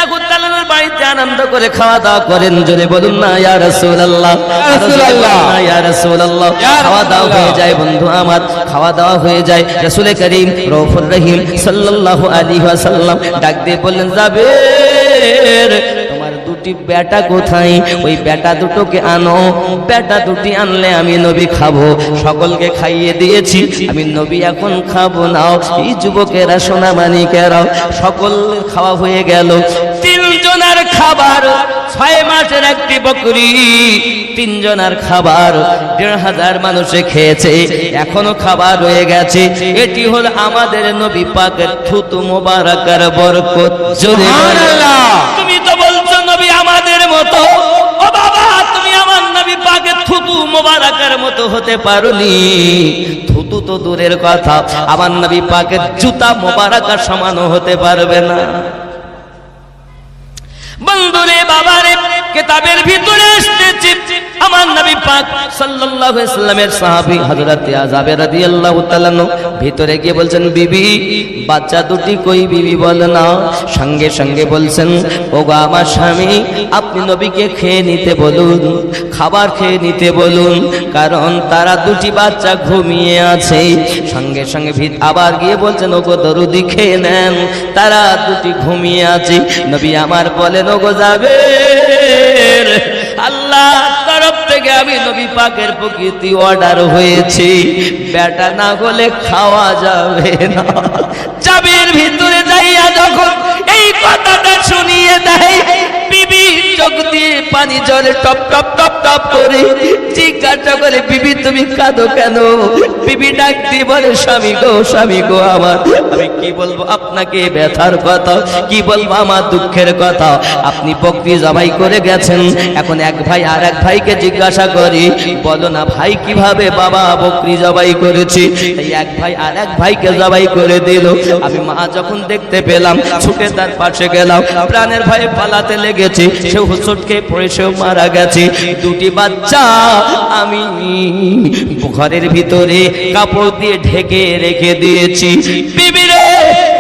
রাদিয়াল্লাহু তাআলার বাড়িতে আনন্দ করে খাওয়া দাওয়া করেন। জোরে বলুন না ইয়া রাসূলুল্লাহ, ইয়া রাসূলুল্লাহ। খাওয়া দাওয়া হয়ে যায় বন্ধু আমার, খাওয়া দাওয়া হয়ে যায়। রাসূল করিম রউফুর রহিম সাল্লাল্লাহু আলাইহি ওয়াসাল্লাম ডাক দিয়ে বললেন, জাবের তোমার দুটি বেটা কোথায়? ওই বেটা দুটোকে আনো, বেটা দুটি আনলে আমি নবী খাবো। সকলকে খাইয়ে দিয়েছি, আমি নবী এখন খাবো না। এই যুবকেরা সোনা মানিকেরা সকল খাওয়া হয়ে গেল। তিনজনের খাবার 6 মাসের একটি বকরি, তিনজনের খাবার 1500 মানুষে খেয়েছে, এখনো খাবার রয়ে গেছে। এটি হল আমাদের নবী পাকের থুতু মোবারকের বরকত। সুবহানাল্লাহ। তুমি তো বলছো নবী আমাদের মতো, ও বাবা তুমি আমার নবী পাকের থুতু মোবারকের মতো হতে পারোনি। থুতু তো দূরের কথা, আমার নবী পাকের জুতা মোবারকের সমানও হতে পারবে না। বন্ধুরে বাবারে, কিতাবের ভিতরে এসেছে আমার নবী পাক সাল্লাল্লাহু আলাইহি ওয়াসাল্লামের সাহাবী হযরত জাবের রাদিয়াল্লাহু তাআলা ভিতরে গিয়ে বলছেন, বিবি বাচ্চা দুটি কই? বিবি বলে না। সঙ্গে সঙ্গে বলছেন, ওগো আমার স্বামী আপনি নবীকে খেয়ে নিতে বলুন, খাবার খেয়ে নিতে বলুন, কারণ তারা দুটি বাচ্চা ঘুমিয়ে আছে। সঙ্গে সঙ্গে আবার গিয়ে বলছেন, ওগো দরুদি খেয়ে নেন, তারা দুটি ঘুমিয়ে আছে। নবী আমার বলেন, ওগো জাবের আল্লাহ তরফ থেকে আমি নবী পাকের প্রকৃতি অর্ডার হয়েছে, বেটা না হলে খাওয়া যাবে না। জাবের ভিতরে যাইয়া যখন এই কথাটা শুনিয়ে দেয়, বিবি চোখ দিয়ে পানি জলে টপ টপ টপ টপ করে জিজ্ঞাসা করে, বিবি তুমি কাঁদো কেন? বিবি ডাক দিয়ে বলে, স্বামী গো, স্বামী গো আমার, আমি কি বলবো আপনাকে ব্যথার কথা, কি বলবো আমার দুঃখের কথা। আপনি বকরি জবাই করে গেছেন, এখন এক ভাই আর এক ভাইকে জিজ্ঞাসা করি, বলো না ভাই কিভাবে বাবা বকরি জবাই করেছি। এই এক ভাই আর এক ভাইকে জবাই করে দিল। আমি মা যখন দেখতে পেলাম, ছুটে তার পাশে গেলাম, প্রাণের ভয়ে পালাতে লেগেছে, সে হুঁচট খেয়ে পড়ে সেও মারা গেছে। দুটি বাচ্চা আমি ঘরের ভিতরে কাপড় দিয়ে ঢেকে রেখে দিয়েছি। বিবি রে,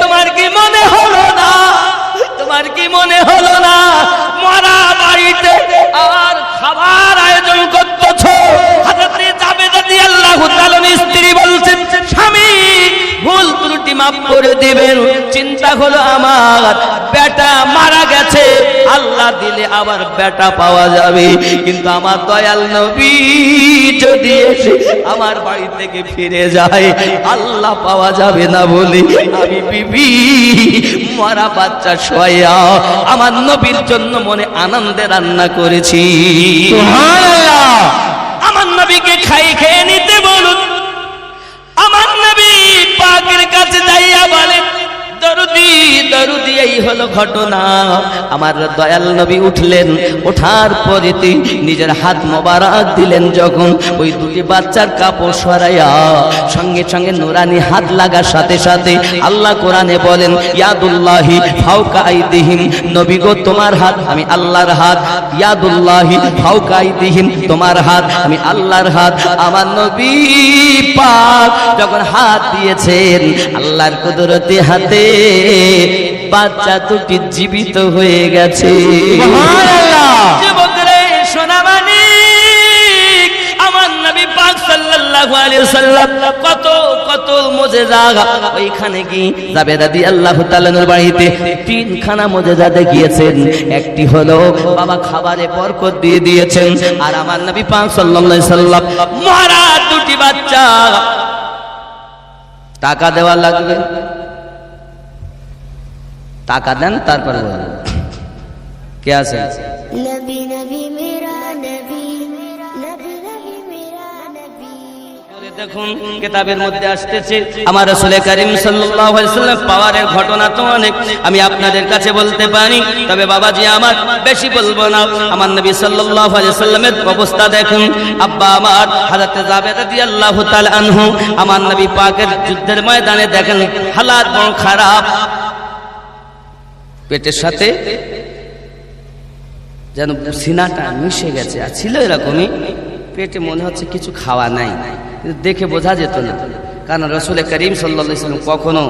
তোমার কি মনে হলো না, তোমার কি মনে হলো না মরা বাড়িতে আর খাবার আয়োজন করতেছো? হযরত জাবের রাদিয়াল্লাহু তাআলা স্ত্রী বলছেন, স্বামী ভুল ত্রুটি মাফ করে দিবেন। চিন্তা হলো আমার বেটা মারা গেছে, আল্লাহ দিলে আবার বেটা পাওয়া যাবে, কিন্তু আমার দয়াল নবী যদি এসে আমার বাড়ি থেকে ফিরে যায় আল্লাহ পাওয়া যাবে না বলে আমি বিবি মরা বাচ্চা শোয়া আমার নবীর জন্য মনে আনন্দে রান্না করেছি। সুবহানাল্লাহ। আমার নবীকে খাই খেয়ে নিতে বলুন। আমার নবী পাকের কাছে যাইয়া বলে, দরুদি দরুদি এই হলো ঘটনা। আমার দয়াল নবী উঠলেন, ওঠার পরে নিজের হাত মোবারক দিলেন, যখন ওই দুটি বাচ্চার কাপড় সরাইয়া সঙ্গে সঙ্গে নুরানি হাত লাগার সাথে সাথে আল্লাহ কোরআনে বলেন, ইয়াদুল্লাহি ফাওকা আইদিহিম, নবী গো তোমার হাত আমি আল্লাহর হাত, ইয়াদুল্লাহি ফাওকা আইদিহিম, তোমার হাত আমি আল্লাহর হাত। আমার নবী পাক যখন হাত দিয়েছেন, আল্লাহর কুদরতি হাতে বাচ্চা দুটি জীবিত হয়ে গেছে। সুবহানাল্লাহ। যুবকরে সোনা মানিক, আমার নবী পাক সাল্লাল্লাহু আলাইহি ওয়াসাল্লাম কত কত মুজিজা ওইখানে কি জাবের রাদিয়াল্লাহু তাআলার বাড়িতে 3খানা মুজিজা দেখিয়েছেন। একটি হলো বাবা খাবারে বরকত দিয়ে দিয়েছেন, আর আমার নবী পাক সাল্লাল্লাহু আলাইহি ওয়াসাল্লাম মারা দুটি বাচ্চা টাকা দেওয়া লাগবে, টাকা দেন তারপরে বলেন কে আছে। নবী নবী মেরা নবী, নবী নবী মেরা নবী। দেখুন কিতাবের মধ্যে আসতেছে আমার রাসূল করিম সাল্লাল্লাহু আলাইহি ওয়াসাল্লাম পাওয়ারের ঘটনা তো অনেক, আমি আপনাদের কাছে বলতে পারি, তবে বাবাজি আমার বেশি বলবো না। আমার নবী সাল্লাল্লাহু আলাইহি ওয়াসাল্লামের অবস্থা দেখুন। আব্বা আমার হযরত জাবের রাদিয়াল্লাহু তাআলা আনহু আমার নবী পাকের যুদ্ধের ময়দানে দেখেন হালাত বড় খারাপ, পেটের সাথে যেন সিনাটা মিশে গেছে, আর ছিল এরকমই, পেটে মনে হচ্ছে কিছু খাওয়া নাই, কিন্তু দেখে বোঝা যেত না। কারণ রসুল করিম সাল্লাল্লাহু আলাইহি ওয়াসাল্লাম কখনো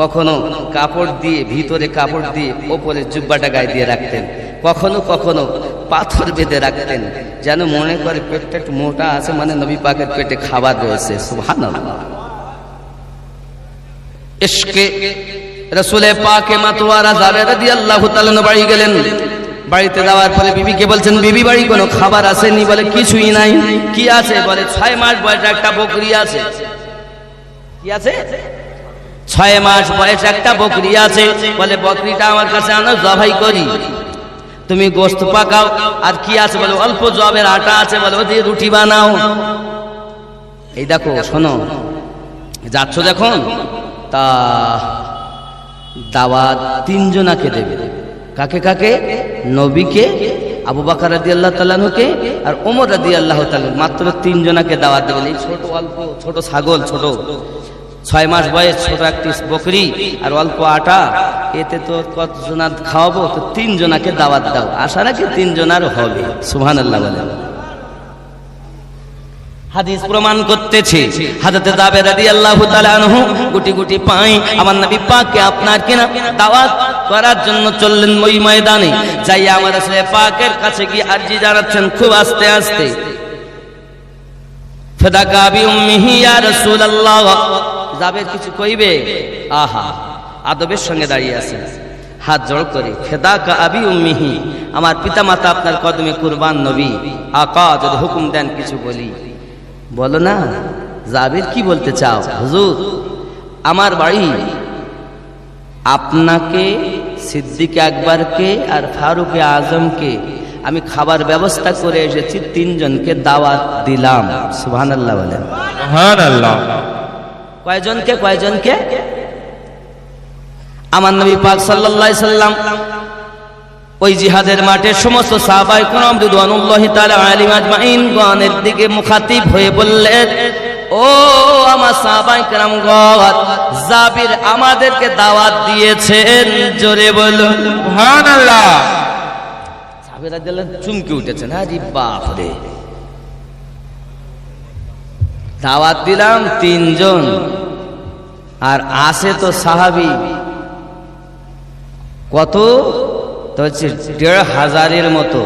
কখনো কাপড় দিয়ে, ভিতরে কাপড় দিয়ে ওপরে জুব্বাটা গায়ে দিয়ে রাখতেন, কখনো কখনো পাথর বেঁধে রাখতেন, যেন মনে করে পেটটা একটু মোটা আছে, মানে নবী পাকের পেটে খাবার রয়েছে। সুবহানাল্লাহ। ইশকে রসুলে পাকে মাতোয়ারা জাবের রাদিয়াল্লাহু তাআলা বাড়ি গেলেন। বাড়িতে যাওয়ার পরে বিবিকে বলছেন, বিবি বাড়ি কোনো খাবার আসেনি? বলে কিছুই নাই। কি আছে? বলে 6 মাস বয়সে একটা বকরি আছে। কি আছে? 6 মাস বয়সে একটা বকরি আছে। বলে বকরিটা আমার কাছে আনো, জবাই করি, তুমি গোশত পাকাও। আর কি আছে? বলে অল্প জবের আটা আছে, বলে ও দিয়ে রুটি বানাও। এই দেখো, শোনো, যাচ্ছ যখন, তা দাওয়াত 3 জনাকে দেবে। কাকে কাকে? নবীকে, আবু বকর রাদিয়াল্লাহু তাআলা আনহুকে, আর ওমর রাদিয়াল্লাহু তাআলা, মাত্র 3 জনাকে দাওয়াত দেবেন। এই ছোট অল্প ছোট ছাগল, ছোট 6 মাস বয়স, ছোট একটি বকরি আর অল্প আটা, এতে তো কত জনার খাওয়াবো? তো 3 জনাকে দাওয়াত দাও। আশা রাখি 3 জনার হবে। সুবহানাল্লাহ বলেন। হাদিস প্রমাণ করতেছে, হযরত জাবের রাদিয়াল্লাহু তাআলা আনহু গুটি গুটি পায় আমার নবী পাককে আপনার কিনা দাওয়াত করার জন্য চললেন ওই ময়দানে। যাই আমার রাসূল পাকের কাছে গিয়ে আরজি জানাচ্ছেন খুব আস্তে আস্তে, ফাদাকা বি উম্মিহি ইয়া রাসূলুল্লাহ। জাবের কিছু কইবে, আহা, আদবের সঙ্গে দাঁড়িয়ে আছে, হাত জোড় করে, ফাদাকা আবি উম্মিহি, আমার পিতামাতা আপনার কদমে কুরবান নবী, আকা যদি হুকুম দেন কিছু বলি। বলো না, জাবের কি বলতে চাও? হুজুর, আমার বাড়ি, আপনাকে, সিদ্দিক আকবরকে আর ফারুক আজমকে আমি খাবার ব্যবস্থা করে এসেছি, 3 জনকে দাওয়াত দিলাম। সুবহানাল্লাহ বলেন। সুবহানাল্লাহ। কয়জনকে? কয়জনকে? আমার নবী পাক সাল্লাল্লাহু আলাইহি সাল্লাম ওই জিহাদের মাঠে সমস্ত সাহাবায়ে কেরাম রিদওয়ানুল্লাহি তাআলা আলাইহিম আজমাইন গণের দিকে মুখাতিব হয়ে বললেন, ও আমার সাহাবায়ে কেরাম গণ, জাবির আমাদেরকে দাওয়াত দিয়েছেন, জোরে বলুন সুবহানাল্লাহ। সাহাবীরা দিলেন চুমকে উঠেছেন, আরে বাপ রে, দাওয়াত দিলাম 3 জন, আর আসে তো সাহাবী কত? তো হচ্ছে 1,500-এর মতো।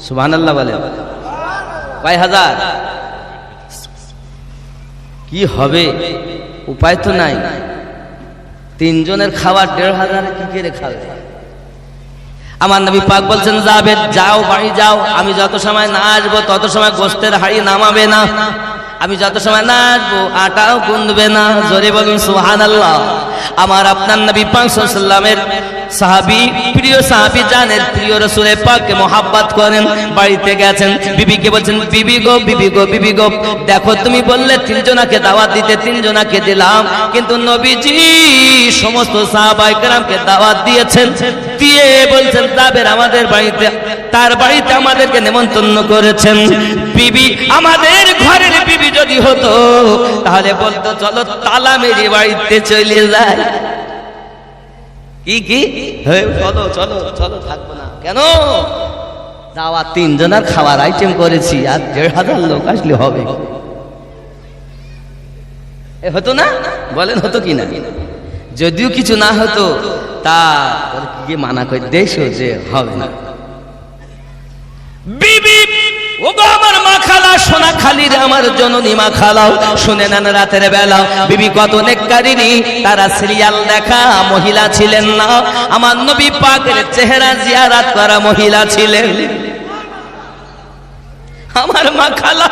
সুবহানাল্লাহ বলেন। কয় হাজার? কি হবে? উপায় তো নাই। 3 জনের খাবার 1,500 কি করে খাবে? আমার নবী পাক বলছেন, যাবে, যাও, বাড়ি যাও, আমি যত সময় না আসবো তত সময় গোশতের হাড়ি নামাবে না, আমি যত সময় না আসবো আটাও গুনবে না। জোরে বলুন সুবহানাল্লাহ। আমার আপনার নবী পাক সাল্লাল্লাহু আলাইহি ওয়াসাল্লামের সাহাবী, প্রিয় সাহাবী জানেন, প্রিয় রাসূলের পাককে মহব্বত করেন। বাড়িতে গেছেন, বিবিকে বলছেন, বিবি গো, বিবি গো, বিবি গো, দেখো তুমি বললে 3 জনাকে দাওয়াত দিতে, 3 জনাকে দিলাম, কিন্তু নবীজি সমস্ত সাহাবায়ে কেরামকে দাওয়াত দিয়েছেন, দিয়ে বলছেন যাবেন আমাদের বাড়িতে, তার বাড়িতে আমাদেরকে নেমন্তন্ন করেছেন। বিবি আমাদের ঘরের বিবি যদি হতো তাহলে বলতো, চলো তালা মেরে বাড়িতে চলে যায়। কি কি? চলো চলো চলো, থাকবো না কেন? দাওয়াত 3 জনের খাবার আইটেম করেছি, আর 1,500 লোক আসলে হবে, হতো না? বলেন হতো কিনা? যদিও কিছু না হতো, তা কি মানা করে দেশও যে হবে না। বিবি, ওগো আমার মা খালা, সোনা খালির আমার জননী মা খালাও, শুনে নেন রাতের বেলা বিবি কত নেককারিনী, তারা সিরিয়াল দেখা মহিলা ছিলেন না, আমার নবী পাকের চেহারা জিয়ারত করা মহিলা ছিলেন। আমার মা খালা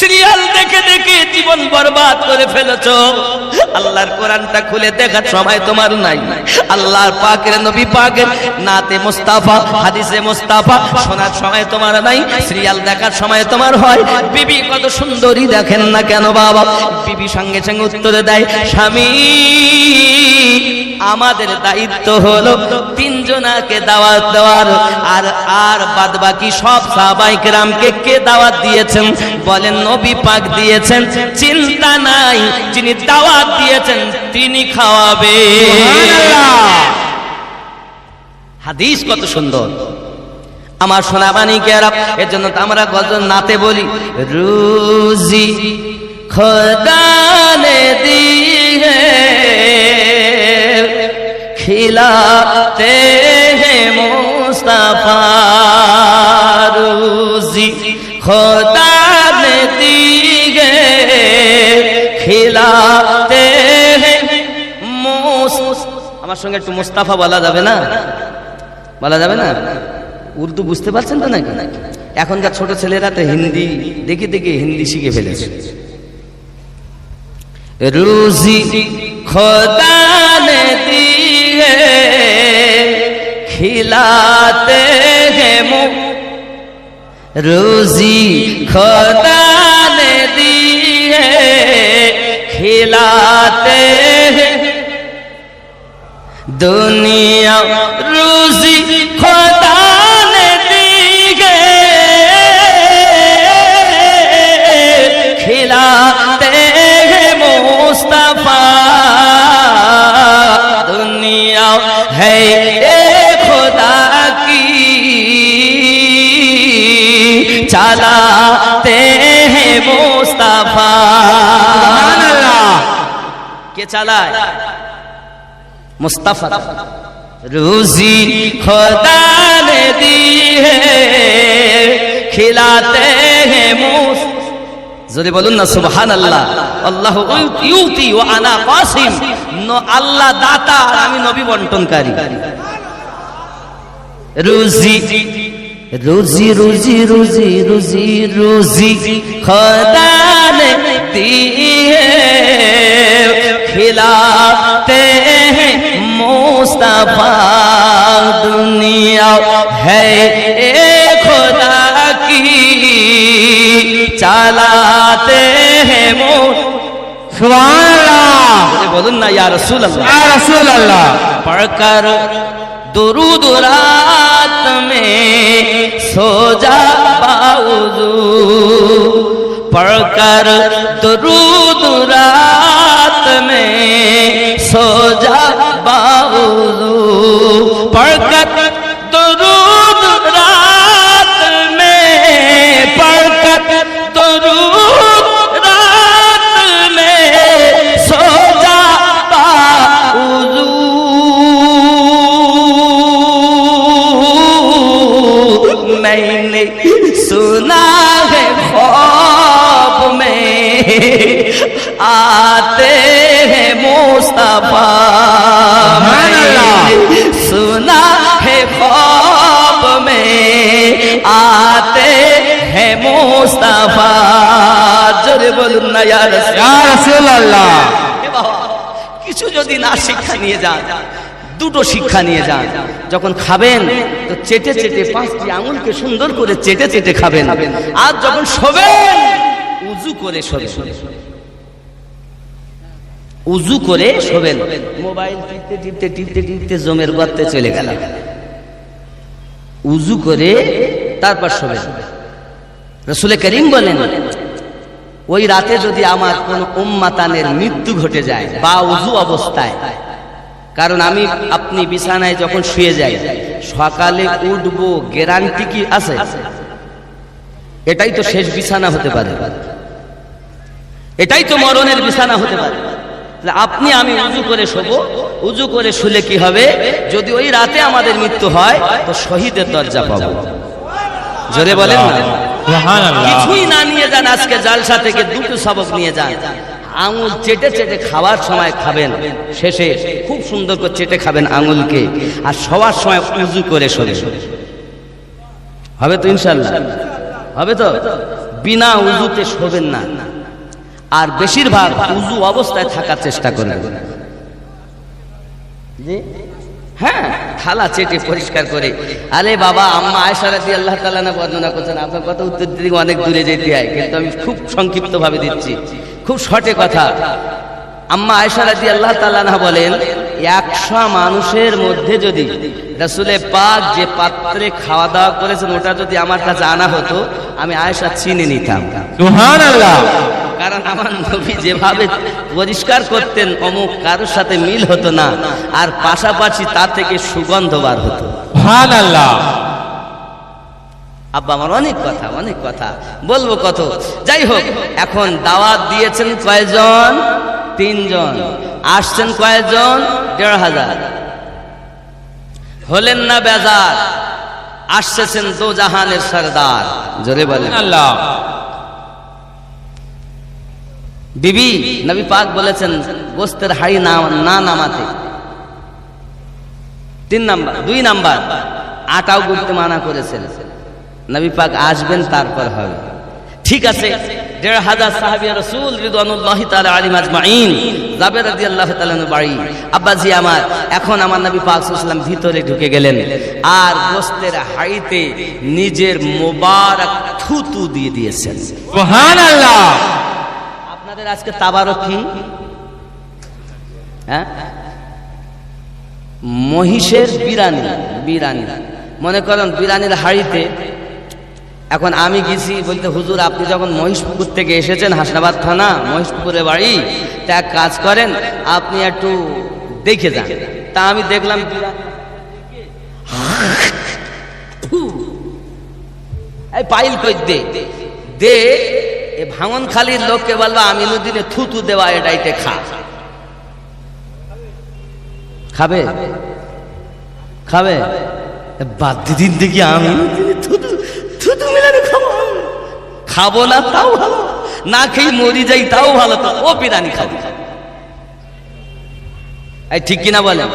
সিরিয়াল দেখে দেখে জীবন বরবাদ করে ফেলেছো। আল্লাহর কোরআনটা খুলে দেখার সময় তোমার নাই, আল্লাহর পাকের নবী পাকের নাতে মুস্তাফা, হাদিসে মুস্তাফা শোনার সময় তোমার নাই, সিরিয়াল দেখার সময় তোমার হয়। বিবি কত সুন্দরী দেখেন না কেন বাবা? বিবি সঙ্গে সঙ্গে উত্তরে দেয়, স্বামী আমাদের দায়িত্ব হলো 3 জনাকে দাওয়াত দেওয়ার, আর বাদ বাকি সব সাহাবায়ে কেরামকে কে দাওয়াত দিয়েছেন? বলেন নবী পাক দিয়েছেন, চিন্তা নাই, যিনি দাওয়াত দিয়েছেন তিনি খাওয়াবে। হাদিস কত সুন্দর আমার সোনাবানি কেরা। এর জন্য তো আমরা গজল নাতে বলি, রুজি खुदा ने दी है खिलाते हैं मुस्तफा रोजी खुदा ने दी है खिलाते हैं আমার সঙ্গে একটু মুস্তাফা বলা যাবে না? বলা যাবে না? উর্দু বুঝতে পারছেন তো নাকি? এখনকার ছোট ছেলেরা তো হিন্দি দেখে দেখে হিন্দি শিখে ফেলেছে। রুজি খোদা নে दी है खिलाते हैं रोजी खुदा ने दी है खिलाते हैं दुनिया रोजी खुदा ने दी है खिलाते हैं मुस्तफा दुनिया है खुदा की चलाते हैं मुस्तफा के चलाए मुस्तफा रोजी खुदा ने दी है खिलाते हैं যদি বলুন না সুবহানাল্লাহ আল্লাহু ইউতি ওয়া আনা কাসিম আল্লাহ দাতা আর আমি নবী বন্টনকারী রুজি रोजी रोजी रोजी रोजी रोजी खुदा ने दी है खिलाते हैं मुस्तफा दुनिया है खुदा की चलाते हैं सुभान अल्लाह बोलून ना या रसूल अल्लाह या रसूल अल्लाह पढ़कर दुरूद रात में सो जा बाउजू पढ़कर दुरूद रात में सो जा बाउजू पढ़कर दुरूद रात में पढ़कर दुरूद रात में सो जा बाउजू मैंने सुना है ख्वाब में आते हैं मुस्तफा मैंने सुना है ख्वाब में आते हैं मुस्तफा जोरे बोलून ना या रसूल अल्लाह কিছু যদি না শিক্ষা নিয়ে যান দুটো শিক্ষা নিয়ে যান যখন খাবেন তো চেটে চেটে পাঁচটি আঙুলকে সুন্দর করে চেটে চেটে খাবেন আর যখন শোবেন উযু করে শোবেন উযু করে শোবেন মোবাইল টিপতে টিপতে টিপতে টিপতে জমের গর্তে চলে গেল উযু করে তারপর শোবেন রাসূল করিম বলেন ওই রাতে যদি আমার কোন উম্মাতানের মৃত্যু ঘটে যায় বা উযু অবস্থায় কারণ আমি আপনি বিছানায় যখন শুয়ে যাই সকালে উঠবো গ্যারান্টি কি আছে? এটাই তো শেষ বিছানা হতে পারে, এটাই তো মরণের বিছানা হতে পারে। আপনি আমি উযু করে শোবো, উযু করে শুলে কি হবে? যদি ওই রাতে আমাদের মৃত্যু হয় তো শহীদের দরজা পাবো। জোরে বলেন না সুবহানাল্লাহ। কিছুই না নিয়ে যান, আজকে জালসা থেকে দুটো সবক নিয়ে যান। আঙুল চেটে চেটে খাওয়ার সময় খাবেন, শেষে খুব সুন্দর করে চেটে খাবেন আঙুলকে, আর শোয়ার সময় উযু করে শোবেন। হবে তো ইনশাআল্লাহ? হবে তো? বিনা উযুতে শোবেন না, আর বেশিরভাগ উযু অবস্থায় থাকার চেষ্টা করবেন। জি হ্যাঁ, থালা চেটে পরিষ্কার করে। আরে বাবা, আম্মা আয়েশা রাদিয়াল্লাহু তাআলা না বর্ণনা করছেন, আপনার কথা উত্তর দিতে অনেক দূরে যেতে হয়, কিন্তু আমি খুব সংক্ষিপ্ত ভাবে দিচ্ছি, খুব শর্টে কথা। আম্মা আয়েশা রাদিয়াল্লাহু তাআলা না বলেন, 100 মানুষের মধ্যে যদি রাসূলে পাক যে পাত্রে খাওয়া দাওয়া করেছেন ওটা যদি আমার কাছে আনা হতো, আমি আয়েশা চিনে নিতাম। সুবহানাল্লাহ। কারণ আমার নবী যেভাবে পরিষ্কার করতেন অমুক কারোর সাথে মিল হতো না, আর পাশাপাশি তার থেকে সুগন্ধ বার হতো। সুবহানাল্লাহ। আব্বা আমার অনেক কথা বলবো কত। যাই হোক, এখন দাওয়াত দিয়েছেন কয়জন? 3 জন। আসছেন কয়জন? 1,500। হলেন না বেজার? আসছেন দো জাহানের সরদার, জোরে বলেন আল্লাহ। বিবি নবী পাক বলেছেন গোস্তের হাড়ি না নামাতে। 3 নাম্বার। 2 নাম্বার, আটাও গুলতে মানা করেছেন। নবী পাক আসবেন তারপর হবে। ঠিক আছে, 1,500 সাহাবী রাসূল রিদওয়ানুল্লাহি তাআলা আলাইহিম আজমাইন, জাবের রাদিয়াল্লাহু তাআলা বাড়ি। আব্বাজি আমার, এখন আমার নবী পাক সাল্লাল্লাহু আলাইহি ওয়াসাল্লাম ভিতরে ঢুকে গেলেন আর গোস্তের হাড়িতে নিজের মোবারক থুতু দিয়ে দিয়েছেন। সুবহানাল্লাহ। আপনাদের আজকে তাবারক কি? হ্যাঁ, মহিষের বিরানি। মনে করেন বিরানির হাড়িতে, এখন আমি গেছি বলতে, হুজুর আপনি যখন মহিষপুকুর থেকে এসেছেন, হাসনাবাদ থানা মহিষপুকুরে বাড়ি, তা এক কাজ করেন আপনি একটু দেখে যান। তা আমি দেখলাম এই পাইল কই দে এ ভাঙন খালির লোককে বলবা আমিনুদ্দিনে থুতু দেওয়া এটাইতে খাবে বাদ দিন দেখি আমি থুতু মিলানো খাবো না, তাও ভালো, না খেয়ে মরি যাই তাও ভালো, তো ও বিরিয়ানি খাবো। এই ঠিক কিনা বলেন?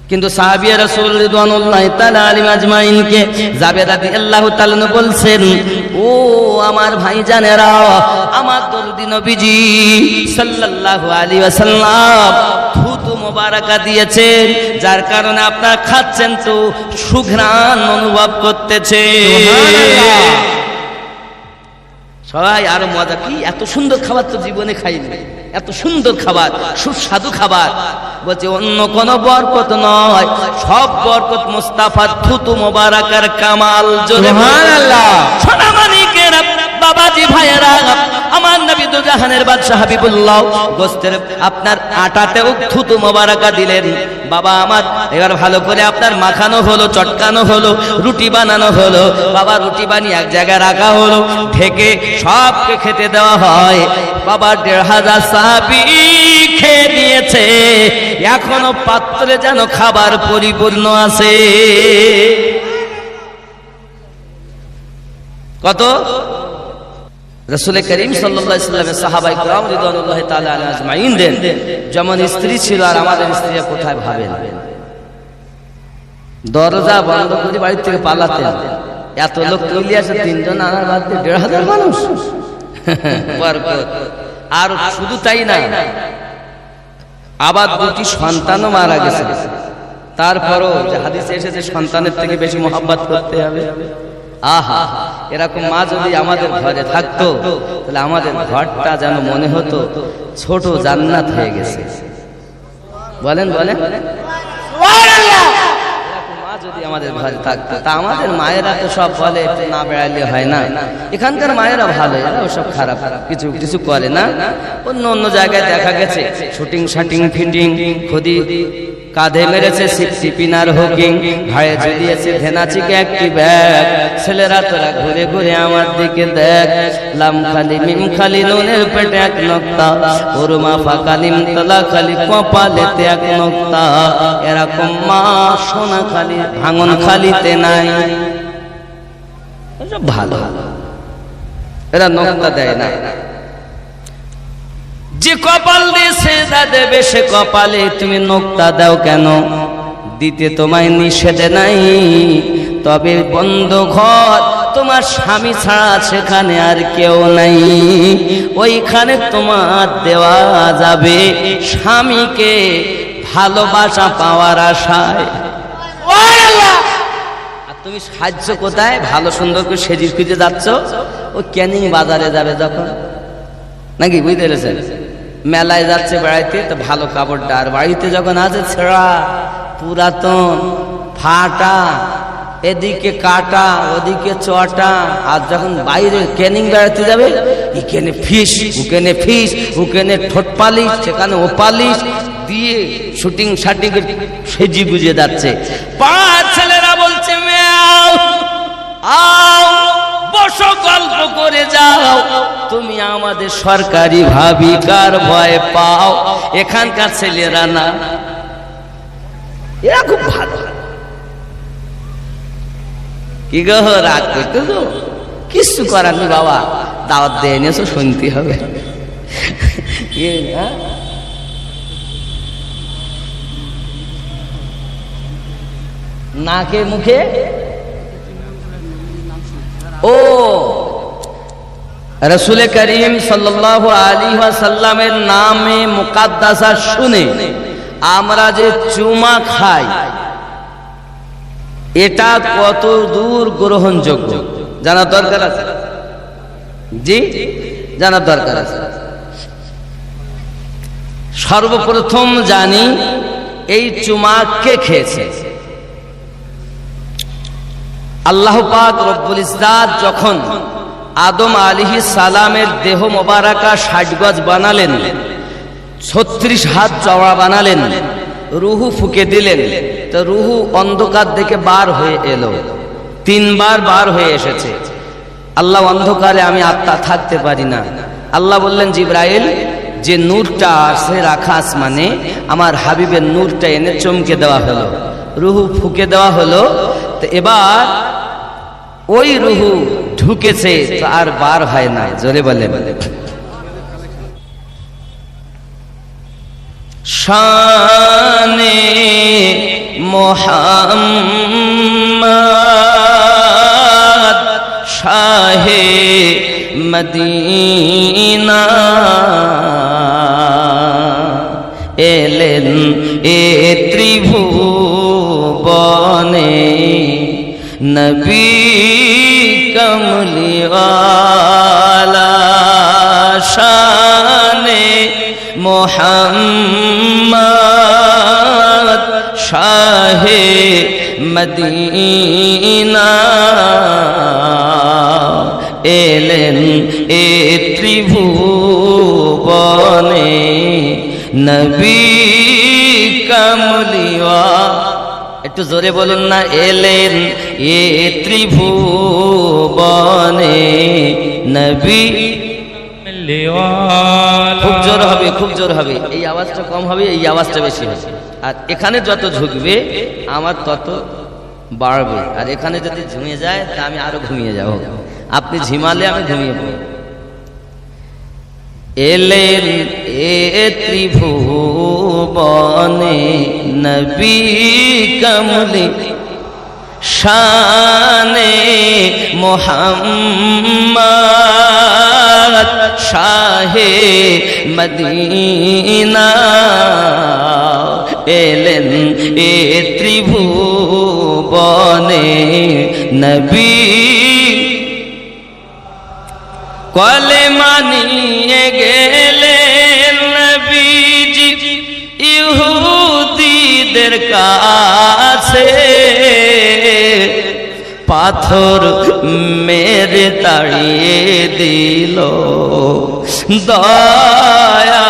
কিন্তু সাহাবিয়া রাসূল রিদওয়ানুল্লাহি তাআলা আলাইহিম আজমাইনকে জাবের রাদিয়াল্লাহু তাআলা বলছেন, ও আমার ভাইজানেরা, আমার দরদি নবীজি সাল্লাল্লাহু আলাইহি ওয়াসাল্লাম থুতু মোবারকা দিয়েছেন, যার কারণে আপনারা খাচ্ছেন তো সুঘ্রাণ অনুভব করতেছে। সবাই আরো মজা, কি এত সুন্দর খাবার তো জীবনে খাইনি, এত সুন্দর খাবার, সুস্বাদু খাবার। বলছে অন্য কোন বরকত নয়, সব বরকত মুস্তাফার থুতু মোবারকার কামাল। সুবহানাল্লাহ। সোনামানিকেরা, বাবাজি ভাইয়েরা, আমার নবী দু জাহানের বাদশা হাবিবুল্লাহ গোস্তের আপনার আটাতেও থুতু মোবারকা দিলেন। বাবা আমার, এবার ভালো করে আপনার মাখানো হলো, চটকানো হলো, রুটি বানানো হলো। বাবা রুটি বানিয়ে এক জায়গায় রাখা হলো, ঢেকে সবকে খেতে দেওয়া হয়। বাবা 1,500 সাহাবী খেয়ে নিয়েছে, এখনো পাত্রে যেন খাবার পরিপূর্ণ আছে। কত? রাসূল করিম সাল্লাল্লাহু আলাইহি ওয়াসাল্লামের সাহাবায়ে কিরাম রিদওয়ানুল্লাহি তাআলা আলাইহিম আজমাইনদের যেমন স্ত্রী ছিল, আর আমাদের স্ত্রীরা কোথায় ভাবেন? দরজা বন্ধ করে বাড়ি থেকে পালাতেন। এত লোক তৈরি আছে, 3 জন আনার বাদ 1,500 মানুষ। আর শুধু তাই না, আবার 2টি সন্তানও মারা গেছে। তারপরও যে হাদিসে এসেছে সন্তানের থেকে বেশি মহব্বত করতে হবে। আহা, এরকম মা যদি আমাদের ঘরে থাকতো, তাহলে আমাদের ঘরটা যেন মনে হতো ছোট জান্নাত হয়ে গেছে। বলেন মা যদি আমাদের ঘরে থাকতো। তা আমাদের মায়েরা তো সব বলে একটু না বেড়ালে হয় না। এখানকার মায়েরা ভালো, এরা ওসব খারাপ কিছু করে না। অন্য জায়গায় দেখা গেছে শুটিং শাটিং ফিটিং খুদি কাঁধে মেরেছে সিপিনার হুকিং, ঘাড়ে ঝুলিয়েছে ভেনাচিকে একটি ব্যাগ। ছেলেরা তোরা ঘুরে ঘুরে আমার দিকে দেখ, লাম খালি মিম খালি নুনের পেটে এক নক্তা, ওরমা ফাঁকা নিম তলা খালি কপালেতে এক নক্তা। এরকম মা সোনা খালি ভাঙন খালিতে নাই। ভালো, এরা নক্তা দেয় না। যে কপাল দিয়ে সেজদা দেবে সে কপালে তুমি নোক্তা দাও কেন? দিতে তোমায় নিষেধ নাই, তবে বন্ধ ঘর তোমার স্বামী ছাড়া সেখানে আর কেউ নাই। ওইখানে তোমার দেওয়া যাবে স্বামীকে ভালোবাসা পাওয়ার আশায়। আর তুমি সাহায্য কোথায়? ভালো সুন্দর করে সেজির খুঁজে যাচ্ছ, ও ক্যানিং বাজারে যাবে যখন, নাকি বুঝতে পেরেছেন? মেলায় যাচ্ছে বেড়াইতে, তো ভালো কাপড়টা, আর বাড়িতে যখন আছে ছেঁড়া পুরাতন ফাটা, এদিকে কাটা ওদিকে চটা। আর যখন বাইরে ক্যানিং বেড়াতে যাবে, এখানে ফিস ওখানে ফিস, ওখানে ঠোঁট পালিশ সেখানে ও পালিশ দিয়ে শুটিং শাটিং সেজি গুজে যাচ্ছে। পাড়ার ছেলেরা বলছে ম্যাও আও বসো গল্প করে যাও, তুমি আমাদের সরকারি ভাবিকার ভয় পাও, এখানকার ছেলেরা না, এরা খুব ভালো। কি গো রাগ করতে তো কিছু করার নেই বাবা, দাওয়াত দিয়ে এনেছো শুনতে হবে। নাকে মুখে ও রসুল করিম সাল্লাল্লাহু আলাইহি ওয়াসাল্লামের নামে মুকাদ্দাসা শুনে আমরা যে চুমা খাই, এটা কত দূর গ্রহণযোগ্য জানা দরকার আছে? জি, জানার দরকার আছে। সর্বপ্রথম জানি এই চুমা কে খেয়েছে। আল্লাহ পাক রব্বুল ইজ্জাত যখন আদম আলাইহিস সালামের দেহ মোবারকা 60 গজ বানালেন, 36 হাত চওড়া বানালেন, রুহু ফুঁকে দিলেন, তো রুহু অন্ধকার থেকে বার হয়ে এলো, 3 বার বার হয়ে এসেছে। আল্লাহ অন্ধকারে আমি আত্মা থাকতে পারি না। আল্লাহ বললেন জিবরাইল, যে নূরটা আছে রাখা আসমানে, আমার হাবিবের নূরটা এনে চমকে দেওয়া হলো, রুহু ফুঁকে দেওয়া হলো। তো এবার ওই রুহু ঢুকেছে, তো আর বার হয় না। জোরে বলে বলে শানে মুহাম্মদ শাহে মদিনা এলেন এ ত্রিভুবনে, নবী কমলিওয়ালা শানে মুহাম্মদ শাহে মদিনা এলেন এ ত্রিভুবনে, নবী কমলিওয়ালা। একটু জোরে বলুন না, এলেন এ ত্রিভুবনে নবী। খুব জোর হবে, খুব জোর হবে, এই আওয়াজটা কম হবে, এই আওয়াজটা বেশি হবে। আর এখানে যত ঝুঁকবে আমার তত বাড়বে, আর এখানে যদি ঝুমিয়ে যায় তা আমি আরো ঘুমিয়ে যাব। আপনি ঝিমালে আমি ঘুমিয়ে পড়ব। এলেন এ ত্রিভুবনে নবী কমলি শানে মুহাম্মদ শাহে মদিনা এলেন এ ত্রিভুবনে নবী কলেমা নিয়ে গেলেন নবীজি ইহুদিদের কাছে, পাথর মেরে তাড়িয়ে দিল দয়া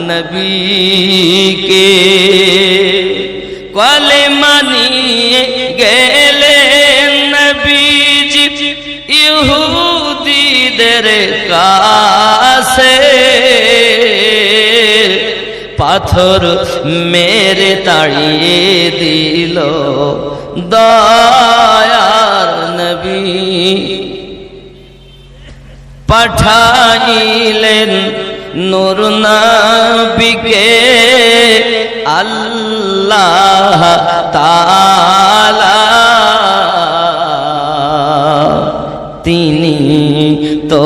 নবীকে। কলেমা নিয়ে গেলেন নবীজি ইহুদিদের কাছে, পাথর মেরে তাড়িয়ে দিল দয়ার নবী। পাঠাইলেন নূর নবীকে আল্লাহ তাআলা, তিনি তো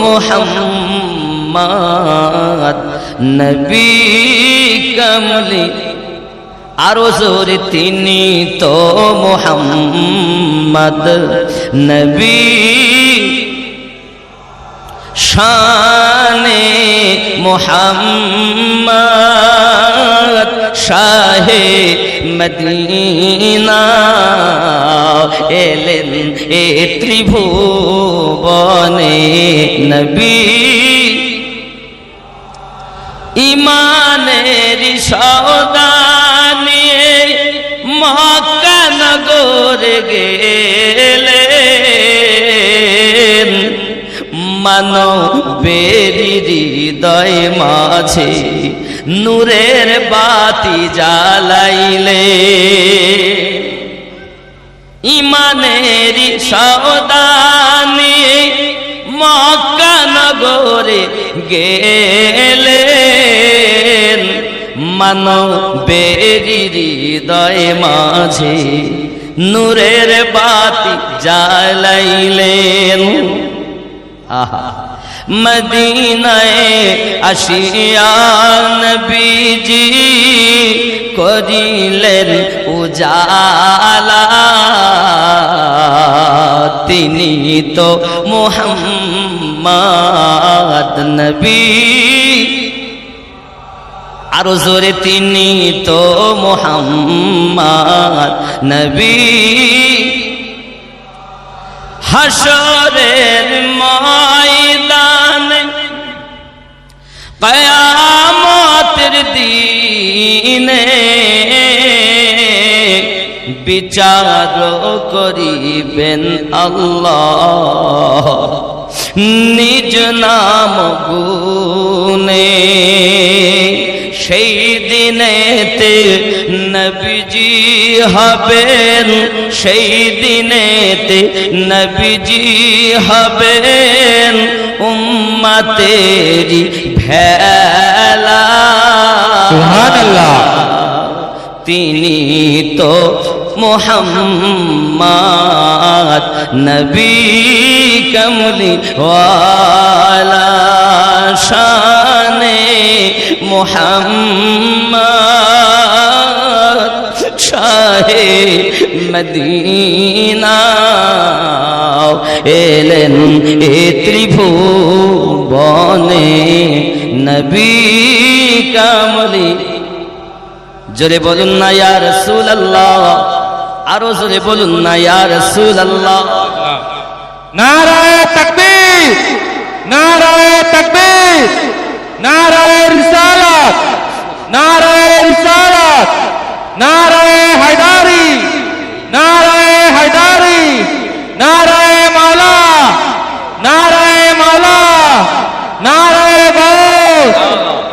মুহাম্মদ নবী কমলি। আরো জোরে, তিনি তো মুহাম্মদ নবী শানে মুহাম্মদ শাহে মদিনা এলেন এ ত্রিভুবনে নবী। ইমানের সওদা নিয়ে মক্কা নগরে গেলেন, মানবের হৃদয় মাঝে নূরের বাতি জ্বালাইলে ইমানের সওদানি মক্কা নগরে গেলেন মানবের হৃদয় মাঝে নূরের বাতি জ্বালাইলেন আহা মদিনায় আসিয়া নবীজি করিলেন উজালা তিনি তো মুহাম্মদ নবী আরো জোরে তিনি তো মুহাম্মদ নবী হাসরের ময়দানে কিয়ামতের দিনে বিচার করিবেন আল্লাহ নিজ নাম গুনে সেই দিনেতে নবীজি হবেন সেই দিনেতে নবীজি হবেন উম্মতেরি ভেলা সুবহানাল্লাহ তিনি তো মুহাম্মদ নবী কমলি ওয়ালা শানে মুহাম্মদ শাহে মদিনা এলেন এ ত্রিভুবনে নবী কমলি জোরে বলুন না ইয়া রাসূলুল্লাহ আরো জোরে বলুন না ইয়া রাসূলুল্লাহ নারায়ে তাকবীর নারায়ে তাকবীর নারায়ে রিসালাত নারায়ে রিসালাত নারায়ে হায়দারি নারায়ে হায়দারি নারায়ে মাওলা নারায়ে মাওলা নারায়ে গৌস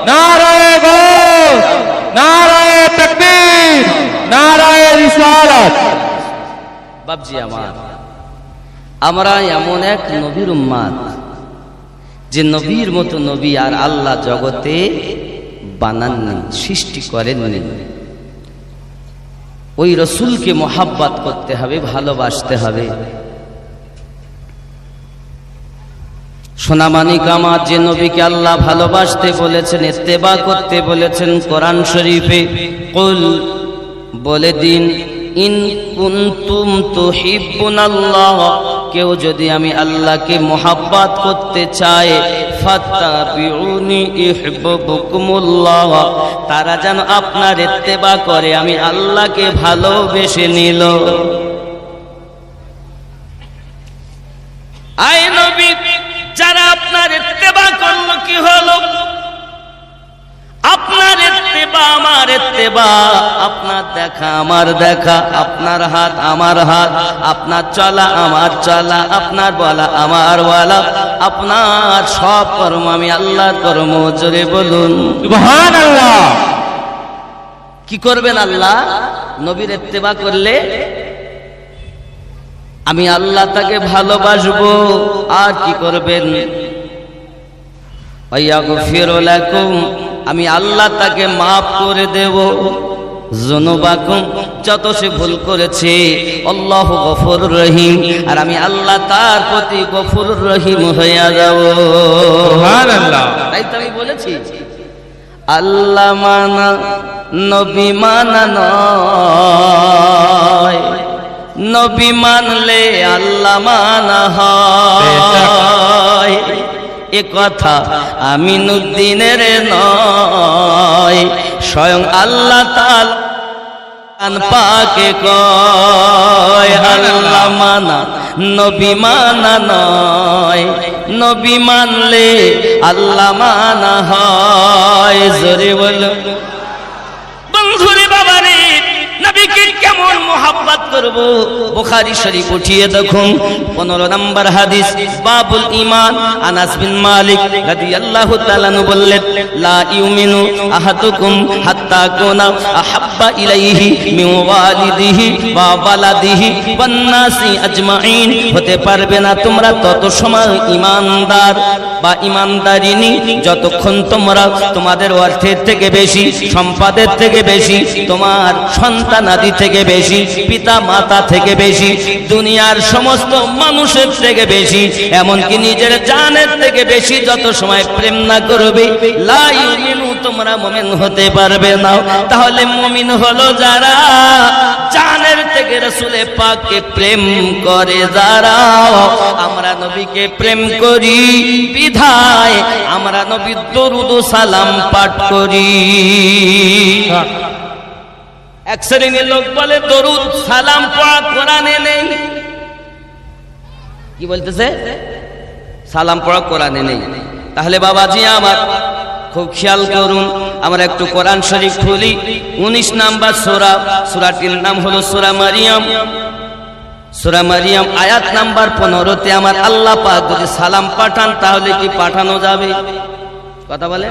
নারায়ে গৌস নারায়ে তাকবীর নারায়ে রিসালাত বাপজি আমরা এমন এক নবীর উম্মত যে নবীর মতো নবী আর আল্লাহ জগতে বানাননি সৃষ্টি করেননি ওই রসুলকে মোহাব্বত করতে হবে ভালোবাসতে হবে সোনামানিক আমার যে নবীকে আল্লাহ ভালোবাসতে বলেছেন ইত্তেবা করতে বলেছেন কোরআন শরীফে কুল বলে দিন ইন কুনতুম তুহিব্বুনাল্লাহ কেউ যদি আমি আল্লাহকে মোহাব্বত করতে চায় ফাত্তাবিউনি ইউহিব্বুকুমুল্লাহ তারা যেন আপনার ইত্তেবা করে আমি আল্লাহকে ভালোবেসে নিল আয় নবী যারা আপনার ইত্তেবা করলো কি হলো আপনার ইত্তেবা আমার ইত্তেবা আপনার দেখা আমার দেখা আপনার হাত আমার হাত আপনার চলা আমার চলা আপনার বলা আমার বলা আপনার সব কর্ম আমি আল্লাহর কর্ম জোরে বলুন সুবহানাল্লাহ কি করবেন আল্লাহ নবীর ইত্তেবা করলে আমি আল্লাহ তাকে ভালোবাসবো আর কি করবেন ওয়ায়াগফিরু লাকুম আমি আল্লাহ তাকে মাফ করে দেব যুনুবাকুম যত সে ভুল করেছে আল্লাহু গফুরুর রহিম আর আমি আল্লাহ তার প্রতি গফুরুর রহিম হয়ে যাব সুবহানাল্লাহ তাই তো আমি বলেছি আল্লাহ মানা নবী মানা নয় নবী মানলে আল্লাহ মানা হয় এ কথা আমিনুদ্দিনের নয় স্বয়ং আল্লাহ তাআলা পাকে কয় আল্লাহ মানা নবী মানা নয় নবী মানলে আল্লাহ মানা হয় জোরে বল বন্ধুরে বাবারে নবীকে কেমন কেমন মোহাব্বত করব। বুখারী শরীফ উঠিয়ে দেখুন 15 নম্বর হাদিস, বাবুল ঈমান। আনাস বিন মালিক রাদিয়াল্লাহু তাআলা বললেন, লা ইউমিনু আহাদুকুম হাত্তা কুনা আহাব্বা ইলাইহি মিন ওয়ালিদিহি ওয়া ওয়ালাদিহি ওয়ান নাসি আজমাইন। হতে পারবে না তোমরা তত সময় ঈমানদার বা ঈমানদারিনী যতক্ষণ তোমরা তোমাদের অর্থের থেকে বেশি, সম্পদের থেকে বেশি, তোমার সন্তানাদি থেকে বেশি, পিতা মাতা থেকে বেশি, দুনিয়ার সমস্ত মানুষের থেকে বেশি, এমনকি নিজের জানের থেকে বেশি যত সময় প্রেম না করবে, লা ইউমিনু তোমরা মুমিন হতে পারবে না। তাহলে মুমিন হলো যারা জানের থেকে রাসূলে পাককে প্রেম করে, যারা আমরা নবীকে প্রেম করি বিধায় আমরা নবীর দরুদ ও সালাম পাঠ করি। এক শ্রেণীর লোক বলে দরুদ সালাম পড়া কোরআনে নেই। কি বলতেছে? সালাম পড়া কোরআনে নেই। তাহলে বাবাজি আমার খুব খেয়াল করুন, আমরা একটু কোরআন শরীফ খুলি। 19 নাম্বার সূরা, সূরাটির নাম হলো সূরা মারিয়াম। সূরা মারিয়াম আয়াত নাম্বার 15-তে আমার আল্লাহ পাক যদি সালাম পাঠান তাহলে কি পাঠানো যাবে? কথা বলে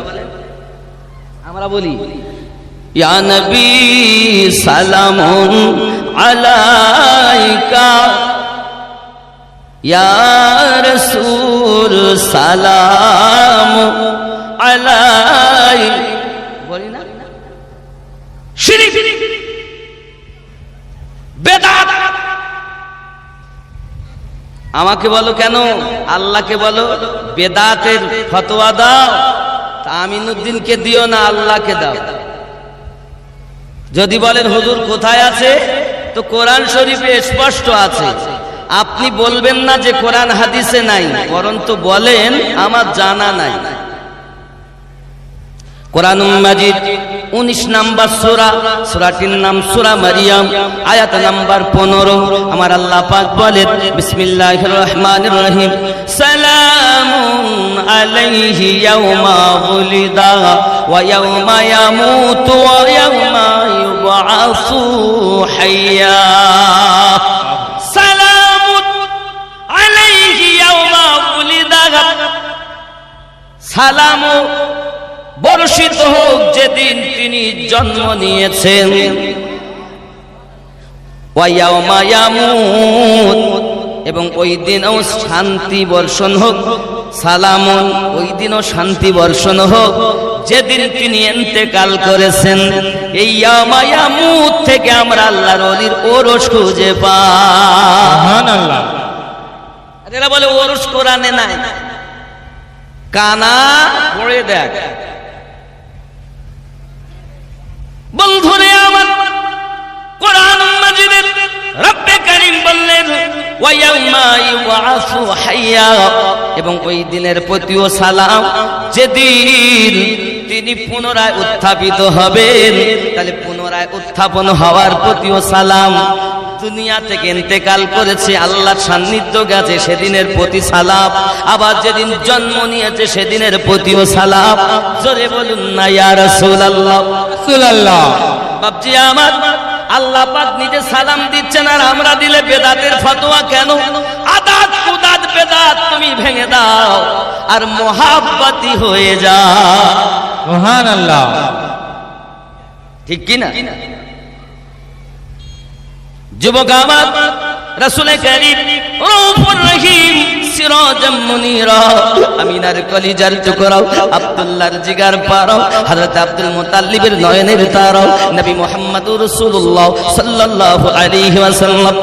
আমরা বলি, ইয়া নবী সালামুন আলাইকা, ইয়া রাসূল সালাম আলাই, বলি না? শিরক, বেদাত। আমাকে বলো কেন, আল্লাহকে বলো। বেদাতের ফতোয়া দাও, আমিনুদ্দিনকে দিও না, আল্লাহকে দাও। যদি বলেন হুজুর কোথায় আছে, তো কোরআন শরীফে স্পষ্ট আছে। আপনি বলবেন না যে কোরআন হাদিসে নাই, বরঞ্চ বলেন আমার জানা নাই। কোরআনুল মাজিদ 19 নাম্বার সূরা, সূরাটির নাম সূরা মারিয়াম, আয়াত নাম্বার 15। আমার আল্লাহ পাক বলেন, বিসমিল্লাহির রহমানির রহিম, সালামুন আলাইহি ইয়াওমা উলিদা ওয়া ইয়াওমা ইয়ামুতু ওয়া ইয়াওমা ইউবআসু হাইয়া। সালামুন আলাইহি ইয়াওমা উলিদা, সালাম বর্ষিত হোক যেদিন তিনি জন্ম নিয়েছেন, ওয়া ইয়াওমা ইয়ামুত, এবং ওই দিনও শান্তি বর্ষণ হোক। সালামুন, ওই দিনও শান্তি বর্ষণ হোক যেদিন তিনি ইন্তেকাল করেছেন। এই ইয়াওমা ইয়ামুত থেকে আমরা আল্লাহর ওলির ওরস খুঁজে পাই। সুবহানাল্লাহ। এরা বলে ওরস কোরআনে নাই। কানা পড়ে দেখ বন্ধুরে আমার, কোরআন মাজিদের রব্বে কারীম বললেন ওয়া ইয়াউমা ইউবআসু হাইয়া, এবং ওই দিনের প্রতিও সালাম যেদিন তিনি পুনরায় উত্থাপিত হবেন। তাহলে পুনরায় উত্থাপন হওয়ার প্রতিও সালাম। দুনিয়া থেকে ইন্তেকাল করেছে, আল্লাহর সান্নিধ্য গেছে, সেদিনের প্রতি সালাম। আবার যেদিন জন্ম নিয়েছে সেদিনের প্রতিও সালাম। জোরে বলুন না ইয়া রাসূলুল্লাহ। রাসূলুল্লাহ। বাপজি আমার, আল্লাহ পাক নিজে সালাম দিচ্ছেন, আর আমরা দিলে বেদাতের ফতোয়া কেন? আদাত কুদাত বেদাত তুমি ভেঙে দাও আর মুহাব্বতি হয়ে যাও। সুবহানাল্লাহ। ঠিক কি না? যুবক আমার, রাসূল কারীম রউফুর রহিম সিরাজাম মুনীরা, আমিনার কলিজার টুকরা, আব্দুল্লাহর জিগার পারা, হযরত আব্দুল মুতাল্লিবের নয়নের তারা, নবী মুহাম্মদুর রাসূলুল্লাহ সাল্লাল্লাহু আলাইহি ওয়াসাল্লাম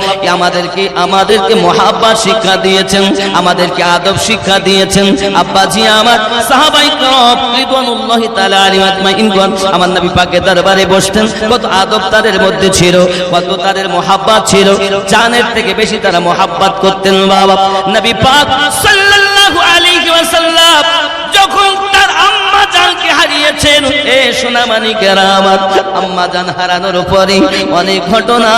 আমাদেরকে মুহাব্বত শিক্ষা দিয়েছেন, আমাদেরকে আদব শিক্ষা দিয়েছেন। আব্বাজি আমার, সাহাবায়ে কেরাম রিদওয়ানুল্লাহি তাআলা আলাইহিম আজমাইন, আমার নবী পাকের দরবারে বসতেন, কত আদব তাদের মধ্যে ছিল, কত তাদের মুহাব্বত ছিল, জানের থেকে বেশি তারা মুহাব্বত করতেন। বাবা নবী পাক সাল্লাল্লাহু আলাইহি ওয়াসাল্লাম যখন তার আম্মা জানকে হারিয়েছেন। এ সোনামানিকেরা আমার, আম্মা জান হারানোর পরে অনেক ঘটনা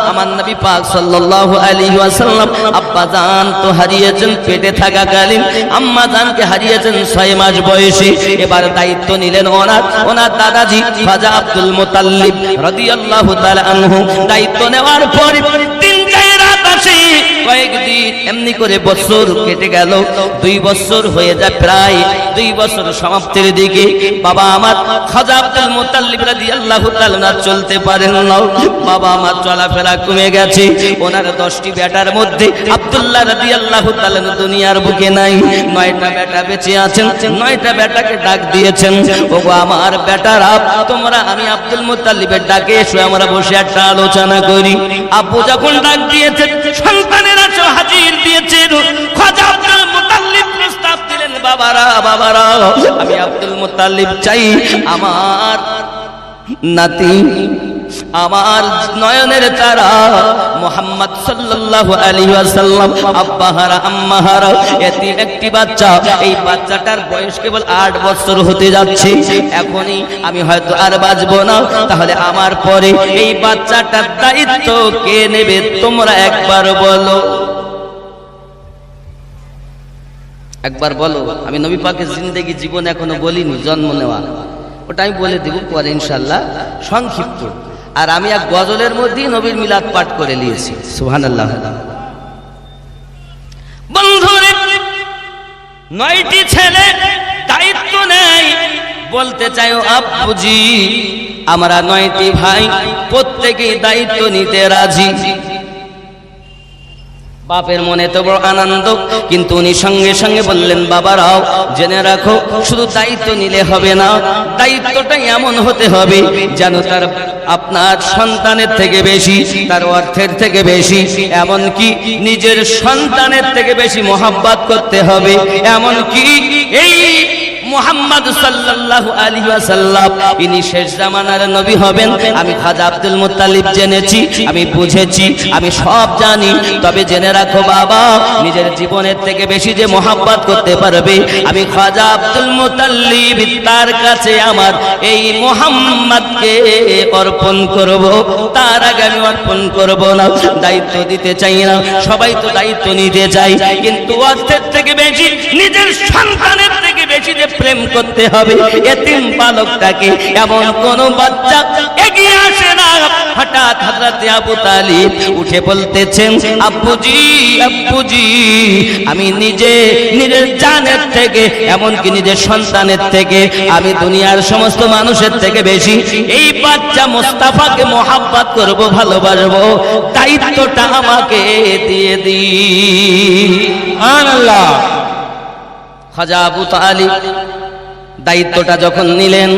আমার নবী পাক সাল্লাল্লাহু আলাইহি ওয়াসাল্লাম আব্বা জান তো হারিয়েছেন পেটে থাকাকালীন, আম্মা জানকে হারিয়েছেন 6 মাস বয়সে। এবার দায়িত্ব নিলেন ওনার দাদাজি খাজা আব্দুল মুতাল্লিব রাদিয়াল্লাহু তাআলা আনহু। দায়িত্ব নেওয়ার পর 3 রাত আসে, কয়েকদিন এমনি করে বছর কেটে গেল, 2 বছর হয়ে যায়, প্রায় 2 বছর সমাপ্তির দিকে। বাবা আমার খাজা আব্দুল মুতাল্লিব রাদিয়াল্লাহু তাআলা চলতে পারেন না, বাবা আমার চলাফেরা কমে গেছে। ওনার 10টি বেটার মধ্যে আব্দুল্লাহ রাদিয়াল্লাহু তাআলা দুনিয়ার বুকে নাই, 9টা বেটা বেঁচে আছেন। 9টা বেটাকে ডাক দিয়েছেন, ওগো আমার বেটারা তোমরা, আমি আব্দুল মুতাল্লিবের ডাকে এসো, আমরা বসে একটা আলোচনা করি। আব্বু যখন ডাক দিয়েছেন, সন্তানেরা সব হাজির দিয়েছেন। খাজা আব্দুল মুতাল্লিব প্রস্তাব দিলেন, বাবারা আমি আব্দুল মুতাল্লিব চাই, আমার নাতি, আমার নয়নের তারা মুহাম্মদ সাল্লাল্লাহু আলাইহি ওয়াসাল্লাম আব্বাহারা আম্মাহারা এতিম একটি বাচ্চা। এই বাচ্চাটার বয়স কেবল 8 বছর হতে যাচ্ছে। এখনই আমি হয়তো আর বাঁচবো না, তাহলে আমার পরে এই বাচ্চাটার দায়িত্ব কে নেবে তোমরা একবার বলো, একবার বলো। আমি নবী পাকের জিন্দেগি জীবন এখনো বলিনি, জন্ম নেওয়া, ওটা আমি বলে দেব পরে ইনশাআল্লাহ সংক্ষিপ্ত। আর আমি এক গজলের মধ্যেই নবীর মিলাদ পাঠ করে নিয়েছি, সুবহানাল্লাহ। বন্ধুরে, 9টি ছেলে দায়িত্ব নেয়, বলতে চাই আব্বুজি আমরা 9টি ভাই প্রত্যেকেই দায়িত্ব নিতে রাজি। বাপের মনে তো বড় আনন্দ, কিন্তু উনি সঙ্গে সঙ্গে বললেন, বাবারাও জেনে রাখো, শুধু দায়িত্ব নিলে হবে না, দায়িত্বটা এমন হতে হবে যেন তার আপনার সন্তানের থেকে বেশি, তার অর্থের থেকে বেশি, এমনকি নিজের সন্তানের থেকে বেশি মহব্বত করতে হবে। এমনকি এই মুহাম্মদ সাল্লাল্লাহু আলাইহি ওয়াসাল্লাম ইনি শেষ জামানার নবী হবেন। আমি খাজা আব্দুল মুত্তালিব জেনেছি, আমি বুঝেছি, আমি সব জানি। তবে জেনে রাখো বাবা, নিজের জীবনের থেকে বেশি যে মহব্বত করতে পারবে, আমি খাজা আব্দুল মুত্তালিব তার কাছে আমার এই মুহাম্মদকে অর্পণ করব, তার আগে আমি অর্পণ করব না। দায়িত্ব দিতে চাই না, সবাই তো দায়িত্ব নিতে চাই, কিন্তু অর্থের থেকে বেশি, নিজের সন্তানের থেকে বেশি যে প্রেম করতে হবে এতিম বালকটাকে, এমন কোন বাচ্চা এগিয়ে আসে না। হঠাৎ হযরত আবু তালিব উঠে বলতেছেন, আব্বুজি আব্বুজি আমি নিজের জানের থেকে, এমনকি নিজের সন্তানের থেকে, আমি দুনিয়ার সমস্ত মানুষের থেকে বেশি এই বাচ্চা মুস্তাফাকে মহব্বত করব, ভালোবাসবো, দায়িত্বটা আমাকে দিয়ে দিন। সুবহানাল্লাহ। খাজা আবু তালিব দায়িত্বটা যখন নিলেন,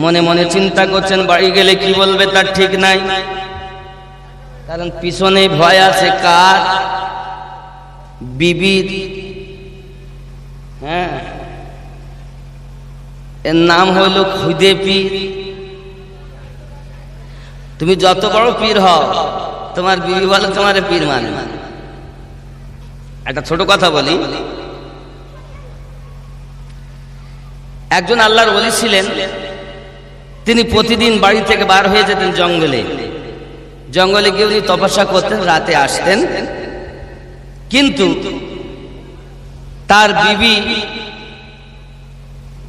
মনে মনে চিন্তা করছেন বাড়ি গেলে কি বলবে তার ঠিক নাই, কারণ পিছনে ভয় আছে কার, বিবির। হ্যাঁ, এর নাম হইল খুদে পীর। তুমি যত বড় পীর হও, তোমার বিবি বলে তোমার পীর মানে না। একটা ছোট কথা বলি, একজন আল্লাহর ওলি ছিলেন, তিনি প্রতিদিন বাড়ি থেকে বার হয়ে যেতেন জঙ্গলে। জঙ্গলে গিয়ে উনি তপস্যা করতেন, রাতে আসতেন। কিন্তু তার বিবি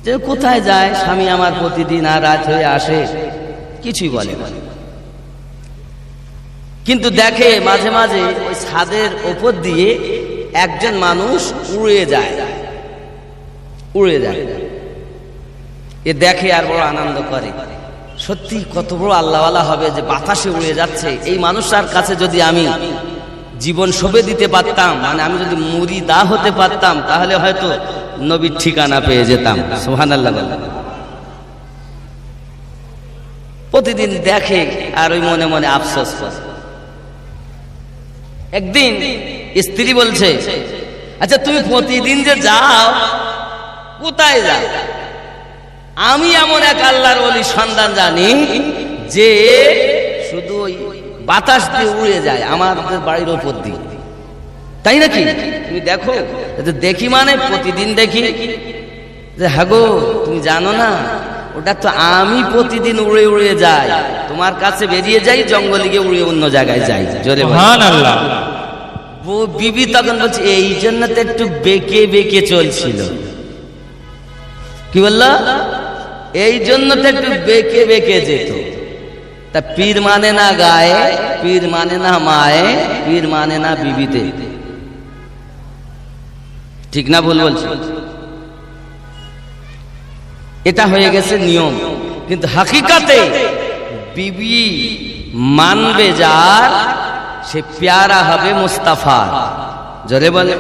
যে কোথায় যায়, স্বামী আমার প্রতিদিন আর রাত হয়ে আসে, কিছুই বলে না। কিন্তু দেখে মাঝে মাঝে ওই ছাদের ওপর দিয়ে একজন মানুষ উড়ে যায়। এ দেখে আর বড় আনন্দ করে, সত্যি কত বড় আল্লাহওয়ালা হবে যে বাতাসে উড়ে যাচ্ছে। এই মানুষটার কাছে যদি আমি জীবন সঁপে দিতে পারতাম, মানে আমি যদি মুরিদা হতে পারতাম, তাহলে হয়তো নবীর ঠিকানা পেয়ে যেতাম। সুবহানাল্লাহ। প্রতিদিন দেখে আর ওই মনে মনে আফসোস করে। একদিন স্ত্রী বলছে, আচ্ছা তুমি প্রতিদিন যে যাও, কোথায় যাও? আমি এমন এক আল্লাহর ওলির সন্ধান জানি যে শুধু ওই বাতাস দিয়ে উড়ে যায় আমাদের বাড়ির ওপর দিয়ে, তাই নাকি? তুমি দেখো। দেখি মানে প্রতিদিন দেখি, যে হাগো তুমি জানো না ওটা তো আমি প্রতিদিন উড়ে উড়ে যাই, তোমার কাছে বেরিয়ে যাই, জঙ্গলে গিয়ে উড়ে অন্য জায়গায় যাই। জোরে বলো। সুবহানাল্লাহ। বিবি তখন বলছে এই জন্য তো একটু বেঁকে বেঁকে চলছিল। কি বললো? এই জন্য তো একটু বেঁকে বেঁকে যেত। তা পীর মানে না গায়ে, পীর মানে না মায়ে, পীর মানে না বিবিতে। ঠিক না ভুল বলছি? এটা হয়ে গেছে নিয়ম, কিন্তু হাকিকাতে বিবি মানবে যার, সে প্যারা হবে মুস্তাফা। জোরে বলে।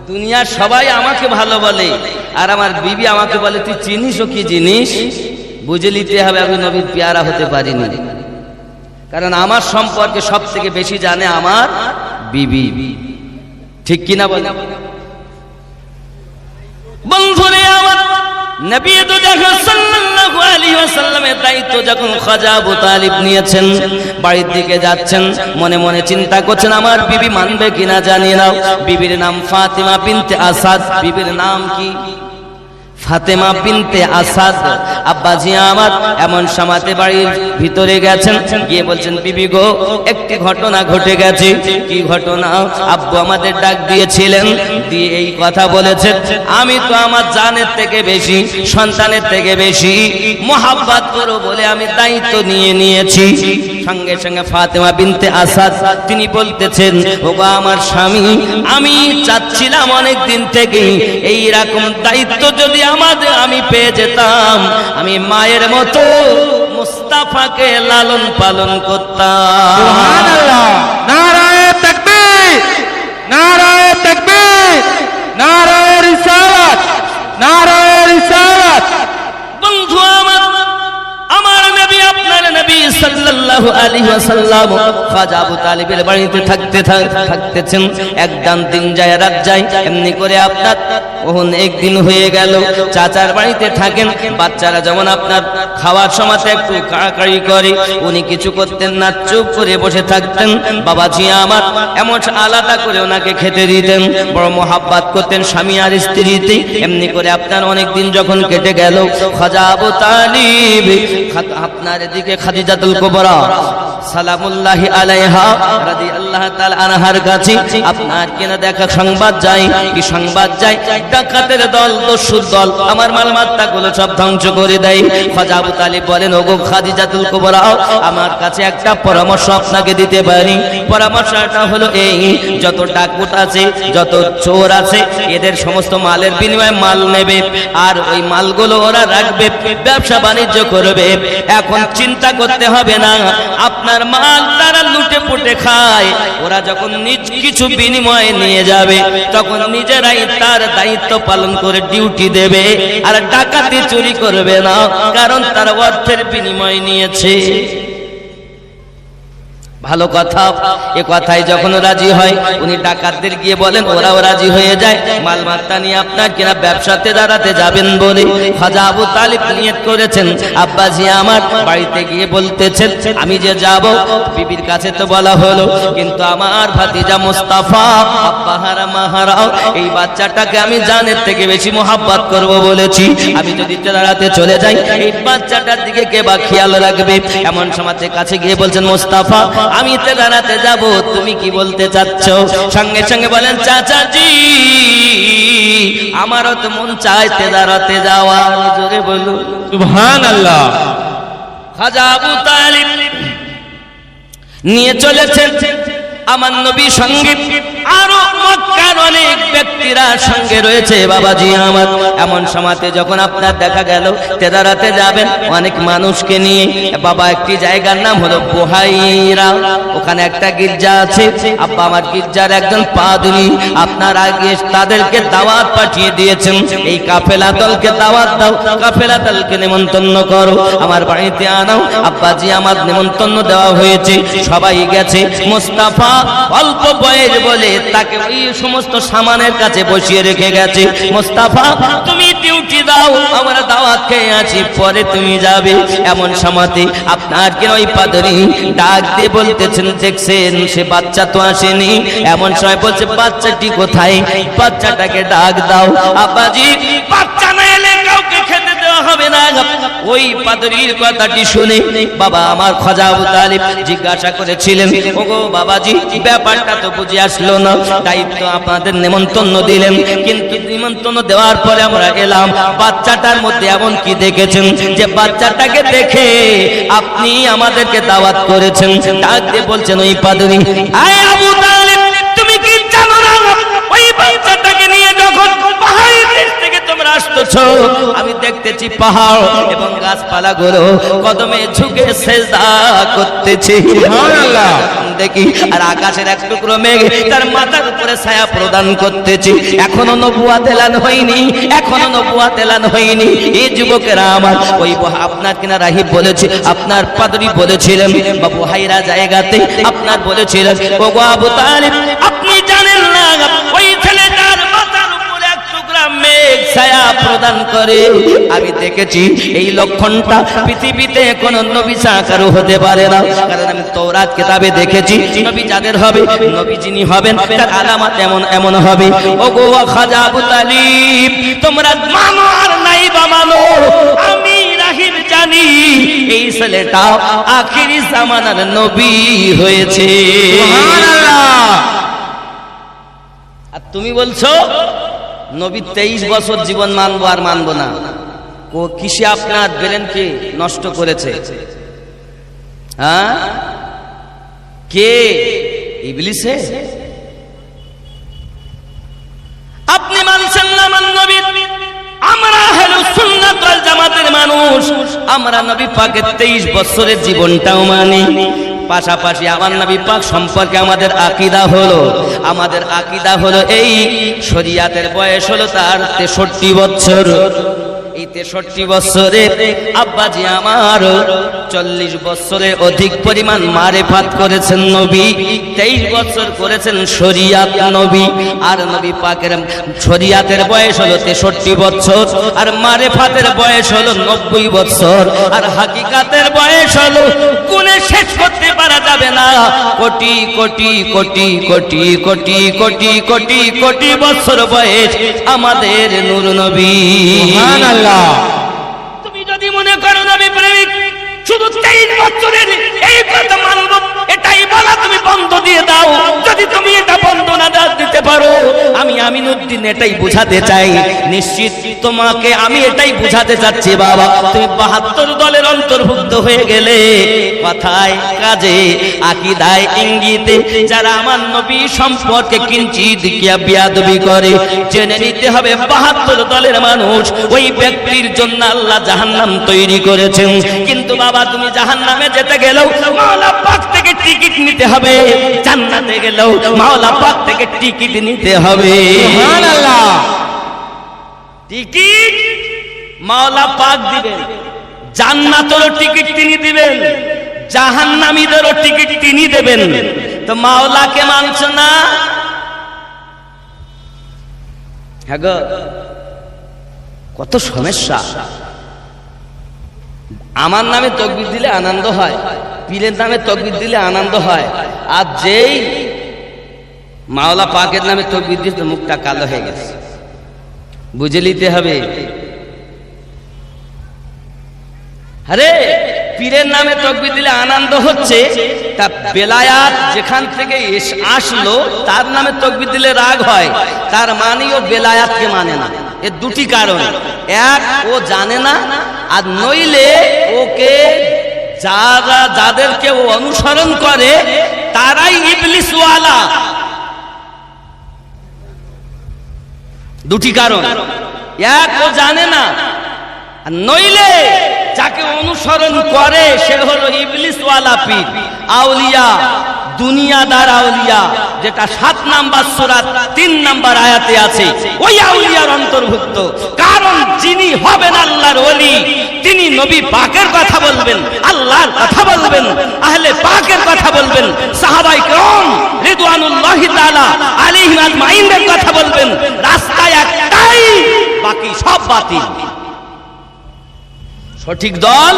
দুনিয়ার সবাই আমাকে ভালো বলে, আর আমার বিবি আমাকে বলে তুই চিনিস ও কি জিনিস? বুঝে নিতে হবে আমি নবীর প্যারা হতে পারিনি, কারণ আমার সম্পর্কে সব থেকে বেশি জানে আমার বিবি। ঠিক কিনা বলে? বন্ধুরে আমার, নবী তো দেখো সাল্লাল্লাহু আলাইহি ওয়াসাল্লামের দায়িত্ব যখন খাজা আবু তালিব নিয়েছেন, বাড়ির দিকে যাচ্ছেন, মনে মনে চিন্তা করছেন আমার বিবি মানবে কিনা জানি না। বিবির নাম ফাতেমা বিনতে আসাদ। বিবির নাম কি? ফাতেমা বিনতে আসাদ। আব্বাজি আমার এমন সমাতে বাড়ির ভিতরে গেছেন, গিয়ে বলছেন বিবি গো একটি ঘটনা ঘটে গেছে। কি ঘটনা? আব্বু আমাদের ডাক দিয়েছিলেন, দিয়ে এই কথা বলেছেন আমি তো আমার জানের থেকে বেশি, সন্তানের থেকে বেশি মোহাব্বত করো বলে আমি দায়িত্ব নিয়ে নিয়েছি। সঙ্গে সঙ্গে ফাতেমা বিনতে আসাদ তিনি বলতেছেন ওগো আমার স্বামী, আমি চাচ্ছিলাম অনেক দিন থেকে এই রকম দায়িত্ব যদি আমি পেয়ে যেতাম, আমি মায়ের মতো মুস্তাফাকে লালন পালন করতাম। সুবহানাল্লাহ। নারায়ে তাকবীর, নারায়ে তাকবীর, নারায়ে রিসালাত, নারায়ে রিসালাত। বন্ধু আমার, আমার নবী আপনার নবী সাল্লাল্লাহু আলাইহি ওয়াসাল্লাম খাজা আবু তালিবের বাড়িতে থাকতেছেন। একদম দিন যায় রাত যায়, এমনি করে আপনার অনেক দিন হয়ে গেল চাচার বাড়িতে থাকেন। বাচ্চারা যেমন আপনার খাওয়ার সময় একটু কাড়াকাড়ি করে, উনি কিছু করতেন না, চুপ করে বসে থাকতেন। বাবাজি আমার এমন আলাদা করে ওনাকে খেতে দিতেন, বড় মোহাব্বত করতেন স্বামী আর স্ত্রীতে। এমনি করে আপনার অনেক দিন যখন কেটে গেল, খাজা আবু তালিব আপনার এদিকে খাদিজাতুল কুবরা সালামুল্লাহি আলাইহা রাদিয়াল্লাহু তাআলা আনহার কাছে আপনার কিনা দেখা সংবাদ যায়। কি সংবাদ যায়? ডাকাতের দল, দস্যুর দল আমার মালমাত্তাগুলো সব ধ্বংস করে দেয়। খাজা আবু তালিব বলেন ওগো খাদিজাতুল কুবরা, আমার কাছে একটা পরামর্শ আপনাকে দিতে পারি। পরামর্শটা হলো এই, যত ডাকুত আছে, যত চোর আছে, এদের সমস্ত মালের বিনিময়ে মাল নেবে, আর ওই মালগুলো ওরা রাখবে, ব্যবসা বাণিজ্য করবে। এখন চিন্তা করতে হবে না, আপনার মাল তারা লুটে পুটে খায়। ওরা যখন নিজ কিছু বিনিময়ে নিয়ে যাবে, তখন নিজেরাই তার দায়িত্ব পালন করে ডিউটি দেবে, আর ডাকাতি চুরি করবে না, কারণ তার অর্থের বিনিময় নিয়েছে। ভালো কথা। এ কথাই যখন রাজি হয়, উনি ডাকাতদের গিয়ে বলেন, ওরাও রাজি হয়ে যায়। মালমাত্তা নিয়ে আপনার কিনা ব্যবসাতে দাঁড়াতে যাবেন বলে খাজা আবু তালিব নিয়ত করেছেন। আব্বাজি আমার বাড়িতে গিয়ে বলতেছেন আমি যে যাব, বিবির কাছে তো বলা হলো, কিন্তু আমার ভাতিজা মুস্তাফা আব্বাহারা মাহারাও এই বাচ্চাটাকে আমি জানের থেকে বেশি মোহাব্বত করব বলেছি। আমি যদি দাঁড়াতে চলে যাই, এই বাচ্চাটার দিকে কে বা খেয়াল রাখবে? এমন সমাজের কাছে গিয়ে বলছেন মুস্তাফা আমি তেদারাতে যাব, তুমি কি বলতে চাচ্ছ? সঙ্গে সঙ্গে বলেন চাচাজি আমারও তো মন চায় তেদারাতে যাওয়ার। জোরে বলুন সুবহানাল্লাহ। খাজা আবু তালিব নিয়ে চলেছেন আমার নবী সঙ্গে, আরো মক্কার অনেক ব্যক্তিরা সঙ্গে রয়েছে। বাবাজি আমার এমন সময়তে যখন আপনার দেখা গেল তেদারাতে যাবেন অনেক মানুষকে নিয়ে, বাবা একটি জায়গার নাম হলো বুহাইরা, ওখানে একটা গির্জা আছে। আব্বা আমার গির্জার একজন পাদ্রী আপনার আগে তাদেরকে দাওয়াত পাঠিয়ে দিয়েছেন, এই কাফেলা দলকে দাওয়াত দাও, কাফেলা দলকে নিমন্ত্রণ করো, আমার বাড়িতে আনাও। আব্বাজি আমার নিমন্ত্রণ দেওয়া হয়েছে, সবাই গেছে। মুস্তাফা অল্প বয়স বলে তাকে ওই সমস্ত সামানের কাছে বসিয়ে রেখে গেছে। মুস্তাফা তুমি ডিউটি দাও, আমরা দাওয়াত খেয়ে আছি, পরে তুমি যাবে। এমন সময়তে আপনার কি ওই পাদ্রী ডাক দিয়ে বলতেছেন দেখছেন সে বাচ্চা তো আসেনি। এমন সময় বলছে বাচ্চাটি কোথায়? বাচ্চাটাকে ডাক দাও। আব্বাজি বাচ্চা না এলে দেওয়া হবে না। ওই পাদ্রীর কথাটি শুনে বাবা আমার খাজা আবু তালিব জিজ্ঞাসা করেছিলেন, ওগো বাবাজি ব্যাপারটা তো বুঝে আসলো না, দায়িত্ব আপনাদের নিমন্ত্রণ দিলেন, কিন্তু নিমন্ত্রণ দেওয়ার পরে আমরা এলাম, বাচ্চাটার মধ্যে এমন কি দেখেছেন যে বাচ্চাটাকে দেখে আপনি আমাদেরকে দাওয়াত করেছেন? ডাক দিয়ে বলছেন ওই পাদ্রী, আয় আবু তালিব তুমি কি জানো না ওই বাচ্চাটাকে নিয়ে যখন পাহাড়ের দেশ থেকে তোমরা আসতেছো, আমি দেখতেছি পাহাড় এবং গাছপালাগুলো কদমে ঝুঁকে সেজদা করতেছে, সুবহানাল্লাহ। দেখি আর আকাশের এক টুকরো মেঘ তার মাথার উপরে ছায়া প্রদান করতেছে। এখনো নবুয়াত এলান হয়নি, এখনো নবুয়াত এলান হয়নি। এই যুবকেরা আমার, ওই আপনার কিনা রাহিব বলেছে, আপনার পাদ্রী বলেছিলেন বা বুহাইরা জায়গাতে আপনার বলেছিলেন, ওগো আবু তালিব আপনি জানেন না ওই ছেলেটার মাথার উপরে এক টুকরা মেঘ ছায়া প্রদান করে। আমি দেখেছি এই লক্ষণটা পৃথিবীতে কোনো নবী ছাড়া কারো হতে পারে না, কারণ আমি তাওরাত কিতাবে দেখেছি নবী যাদের হবে, নবী যিনি হবেন তার আলামত এমন এমন হবে। ওগো খাজা আবু তালিব তোমরা মানো আর নাই বা মানো, আমি রাহিব জানি এই ছেলেটা আখিরি জামানার নবী হয়েছে। সুবহানাল্লাহ। আর তুমি বলছো নবী 23 বছর জীবন মানবো আর মানবো না। ও কিসে আপনার ব্রেনকে নষ্ট করেছে? হ্যাঁ, কে? ইবলিসে? আপনি মানছেন না মান নবী? আমরা হলো সুন্নাত ওয়াল জামাতের মানুষ, আমরা নবী পাকের 23 বছরের জীবনটাও মানি। পাশাপাশি আমার নবী পাক সম্পর্কে আমাদের আকীদা হলো এই শরীয়তের বয়স হলো তার 63 বছর। এই 63 বছরে আব্বাজি আমার 40 বছরের অধিক পরিমাণ মারেফাত করেছেন নবী, 23 বছর করেছেন শরীয়ত নবী। আর নবী পাকের শরীয়তের বয়স হলো 63 বছর, আর মারেফাতের বয়স হলো 90 বছর, আর হাকিকাতের বয়স হলো গুণে শেষ করতে পারা যাবে না, কোটি কোটি কোটি কোটি কোটি কোটি কোটি কোটি বছর বয়স আমাদের নূর নবী। সুবহানাল্লাহ। তুমি যদি মনে করো নবী প্রেমিক শুধু 23 বছরের এই কথা মানব, এটাই বলা তুমি বন্ধ দিয়ে দাও। যদি তুমি এটা বন্ধ না দিতে পারো, আমি আমিনুদ্দিন এটাই বুঝাতে চাই, নিশ্চিত তোমাকে আমি এটাই বুঝাতে চাচ্ছি বাবা, তুমি 72 দলের অন্তর্ভুক্ত হয়ে গেলে কথায় কাজে আকীদায় ইঙ্গিতে যারা আমার নবী সম্পর্কে কিঞ্চিত বিয়াদবি করে, জেনে নিতে হবে 72 দলের মানুষ ওই ব্যক্তির জন্য আল্লাহ জাহান্নাম তৈরি করেছেন। কিন্তু বাবা তুমি জাহান্নামে যেতে গেলেও মাওলা পাক থেকে টিকিট নিতে হবে, জান্নাতে গেলেও মাওলা পাক থেকে টিকিট নিতে হবে। সুবহানাল্লাহ। টিকিট মাওলা পাক দিবেন, জান্নাতেরও টিকিট তিনি দিবেন, জাহান্নামীদেরও টিকিট তিনি দেবেন। তো মাওলাকে মানছো না? হ্যাঁ গো, কত সমস্যা। আমার নামে তাকবীর দিলে আনন্দ হয়, পীরের নামে তাকবীর দিলে আনন্দ হয়, আর যেই মাওলা পাকের নামে তাকবীর দিতে মুখটা কালো হয়ে গেছে। বুঝে নিতে হবে। আরে পীরের নামে তাকবীর দিলে আনন্দ হচ্ছে, তা বেলায়াত যেখান থেকে আসলো তার নামে তাকবীর দিলে রাগ হয়, তার মানেও বেলায়াতকে মানে না। এর দুটি কারণ, এক ও জানে না, আর নইলে ওকে যাদেরকে ও অনুসরণ করে তারাই ইবলিসওয়ালা। দুটি কারণ, এক ও জানে না, আর নইলে যাকে অনুসরণ করে সে হলো ইবলিসওয়ালা পীর, আউলিয়া, দুনিয়াদার আউলিয়া, যেটা 7 নাম্বার সূরা 3 নাম্বার আয়াতে আছে, ওই আউলিয়ার অন্তর্ভুক্ত। কারণ যিনি হবেন আল্লাহর ওলি, তিনি নবী পাকের কথা বলবেন, আল্লাহর কথা বলবেন, আহলে পাকের কথা বলবেন, সাহাবায়ে কেরাম রিদওয়ানুল্লাহি তাআলা আলাইহিম আজমাইনের কথা বলবেন। রাস্তা একটাই, বাকি সব বাতিল। সঠিক দল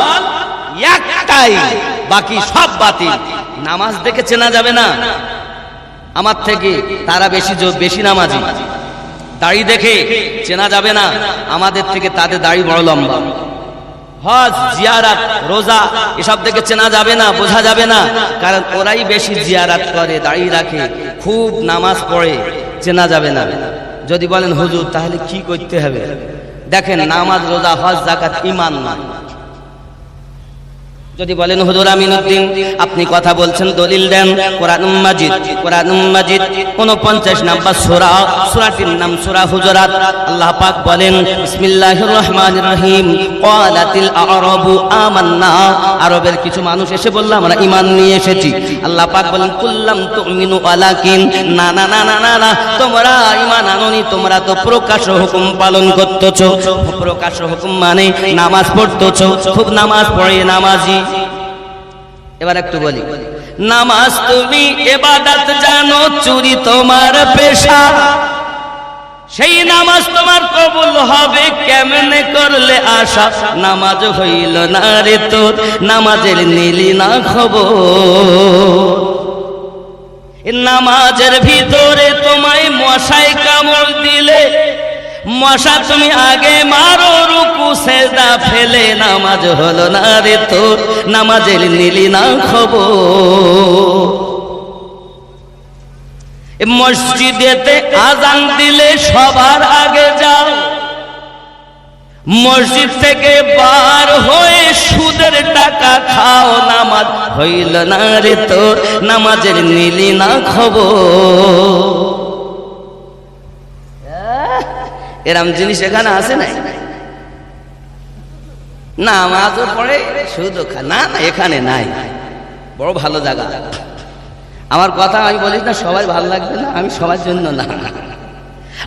একটাই, বাকি সব বাতিল। নামাজ দেখে চেনা যাবে না আমার থেকে তারা বেশি নামাজি, দাড়ি দেখে চেনা যাবে না আমাদের থেকে তাদের দাড়ি বড় লম্বা। হজ, জিয়ারাত, রোজা এসব থেকে চেনা যাবে না, বোঝা যাবে না, কারণ ওরাই বেশি জিয়ারাত করে, দাঁড়িয়ে রাখে, খুব নামাজ পড়ে, চেনা যাবে না। যদি বলেন হুজুর তাহলে কি করতে হবে, দেখেন নামাজ, রোজা, হজ, যাকাত ঈমান না। যদি বলেন হুজুর আমিনুদ্দিন আপনি কথা বলছেন, দলিল দেন। কোরআন মাজিদ 49 নম্বর সূরা, সূরাটির নাম সূরা হুজুরাত। আল্লাহ পাক বলেন বিসমিল্লাহির রহমানির রহিম, ক্বালাতিল আ'রাবু আমান্না, আরবের কিছু মানুষ এসে বলল আমরা ঈমান নিয়ে এসেছি। আল্লাহ পাক বলেন কুল্লাম তুমিনু ওয়ালাকিন, না না না না না না, তোমরা ঈমান আনোনি, তোমরা তো প্রকাশ্য হুকুম পালন করতেছো। প্রকাশ্য হুকুম মানে নামাজ পড়তেছো, খুব নামাজ পড়ে, নামাজি। এবার একটু বলি, নামাজ তুমি ইবাদত জানো, চুরি তোমার পেশা, সেই নামাজ তোমার কবুল হবে কেমনে করলে আশা? নামাজ হইল না রে তোর, নামাজের নিলি না খবর। নামাজের ভিতরে তোমায় মশায় কামড় দিলে, মশা তুমি আগে মারো, রুকু সেজদা ফেলে, নামাজ হলো না রে তোর, নামাজের নিলি না খবর। মসজিদেতে আজান দিলে সবার আগে যাও, মসজিদ থেকে বার হয়ে সুদের টাকা খাও, নামাজ হইল না রে তোর, নামাজের নিলি না খবর। এরম জিনিস এখানে আছে নাই? নামাজও পড়ে সুদও খায়, না না এখানে নাই, বড় ভালো জায়গা। আমার কথা আমি বলি না সবাই ভালো লাগবে না, আমি সবার জন্য না।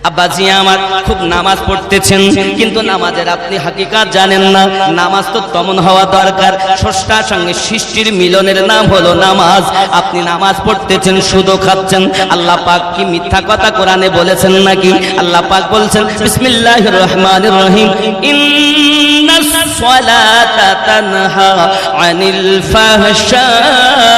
আব্বাজি আমার খুব নামাজ পড়তেছেন, কিন্তু নামাজের আপনি হাকিকাত জানেন না। নামাজ তো তেমন হওয়া দরকার, স্রষ্টার সঙ্গে সৃষ্টির মিলনের নাম হলো নামাজ। আপনি নামাজ পড়তেছেন, সুদও খাচ্ছেন। আল্লাহ পাক কি মিথ্যা কথা কোরআনে বলেছেন নাকি? আল্লাহ পাক বলছেন বিসমিল্লাহির রহমানির রহিম, ইন্নাস সালাতা তানহা আনিল ফাহশাই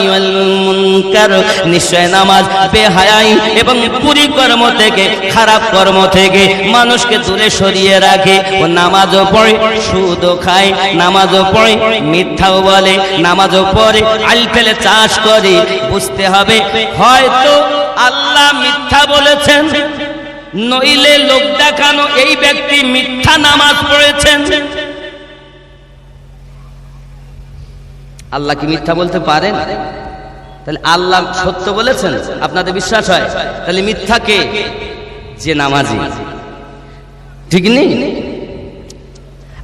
ওয়াল মুনকার, নিশ্চয় নামাজ বেহায়াই এবং কুকর্ম থেকে, খারাপ কর্ম থেকে মানুষকে দূরে সরিয়ে রাখে। ও নামাজও পড়ে, সুদও খায়, নামাজও পড়ে, মিথ্যাও বলে, নামাজও পড়ে, আল ফেলে চাষ করে। বুঝতে হবে হয়তো আল্লাহ মিথ্যা বলেছেন, নইলে লোক দেখানো এই ব্যক্তি মিথ্যা নামাজ পড়েছেন। আল্লাহ কি মিথ্যা বলতে পারেন? তাহলে আল্লাহ সত্য বলেছেন, আপনাদের বিশ্বাস হয়, তাহলে মিথ্যা কে? যে নামাজি, ঠিক নেই?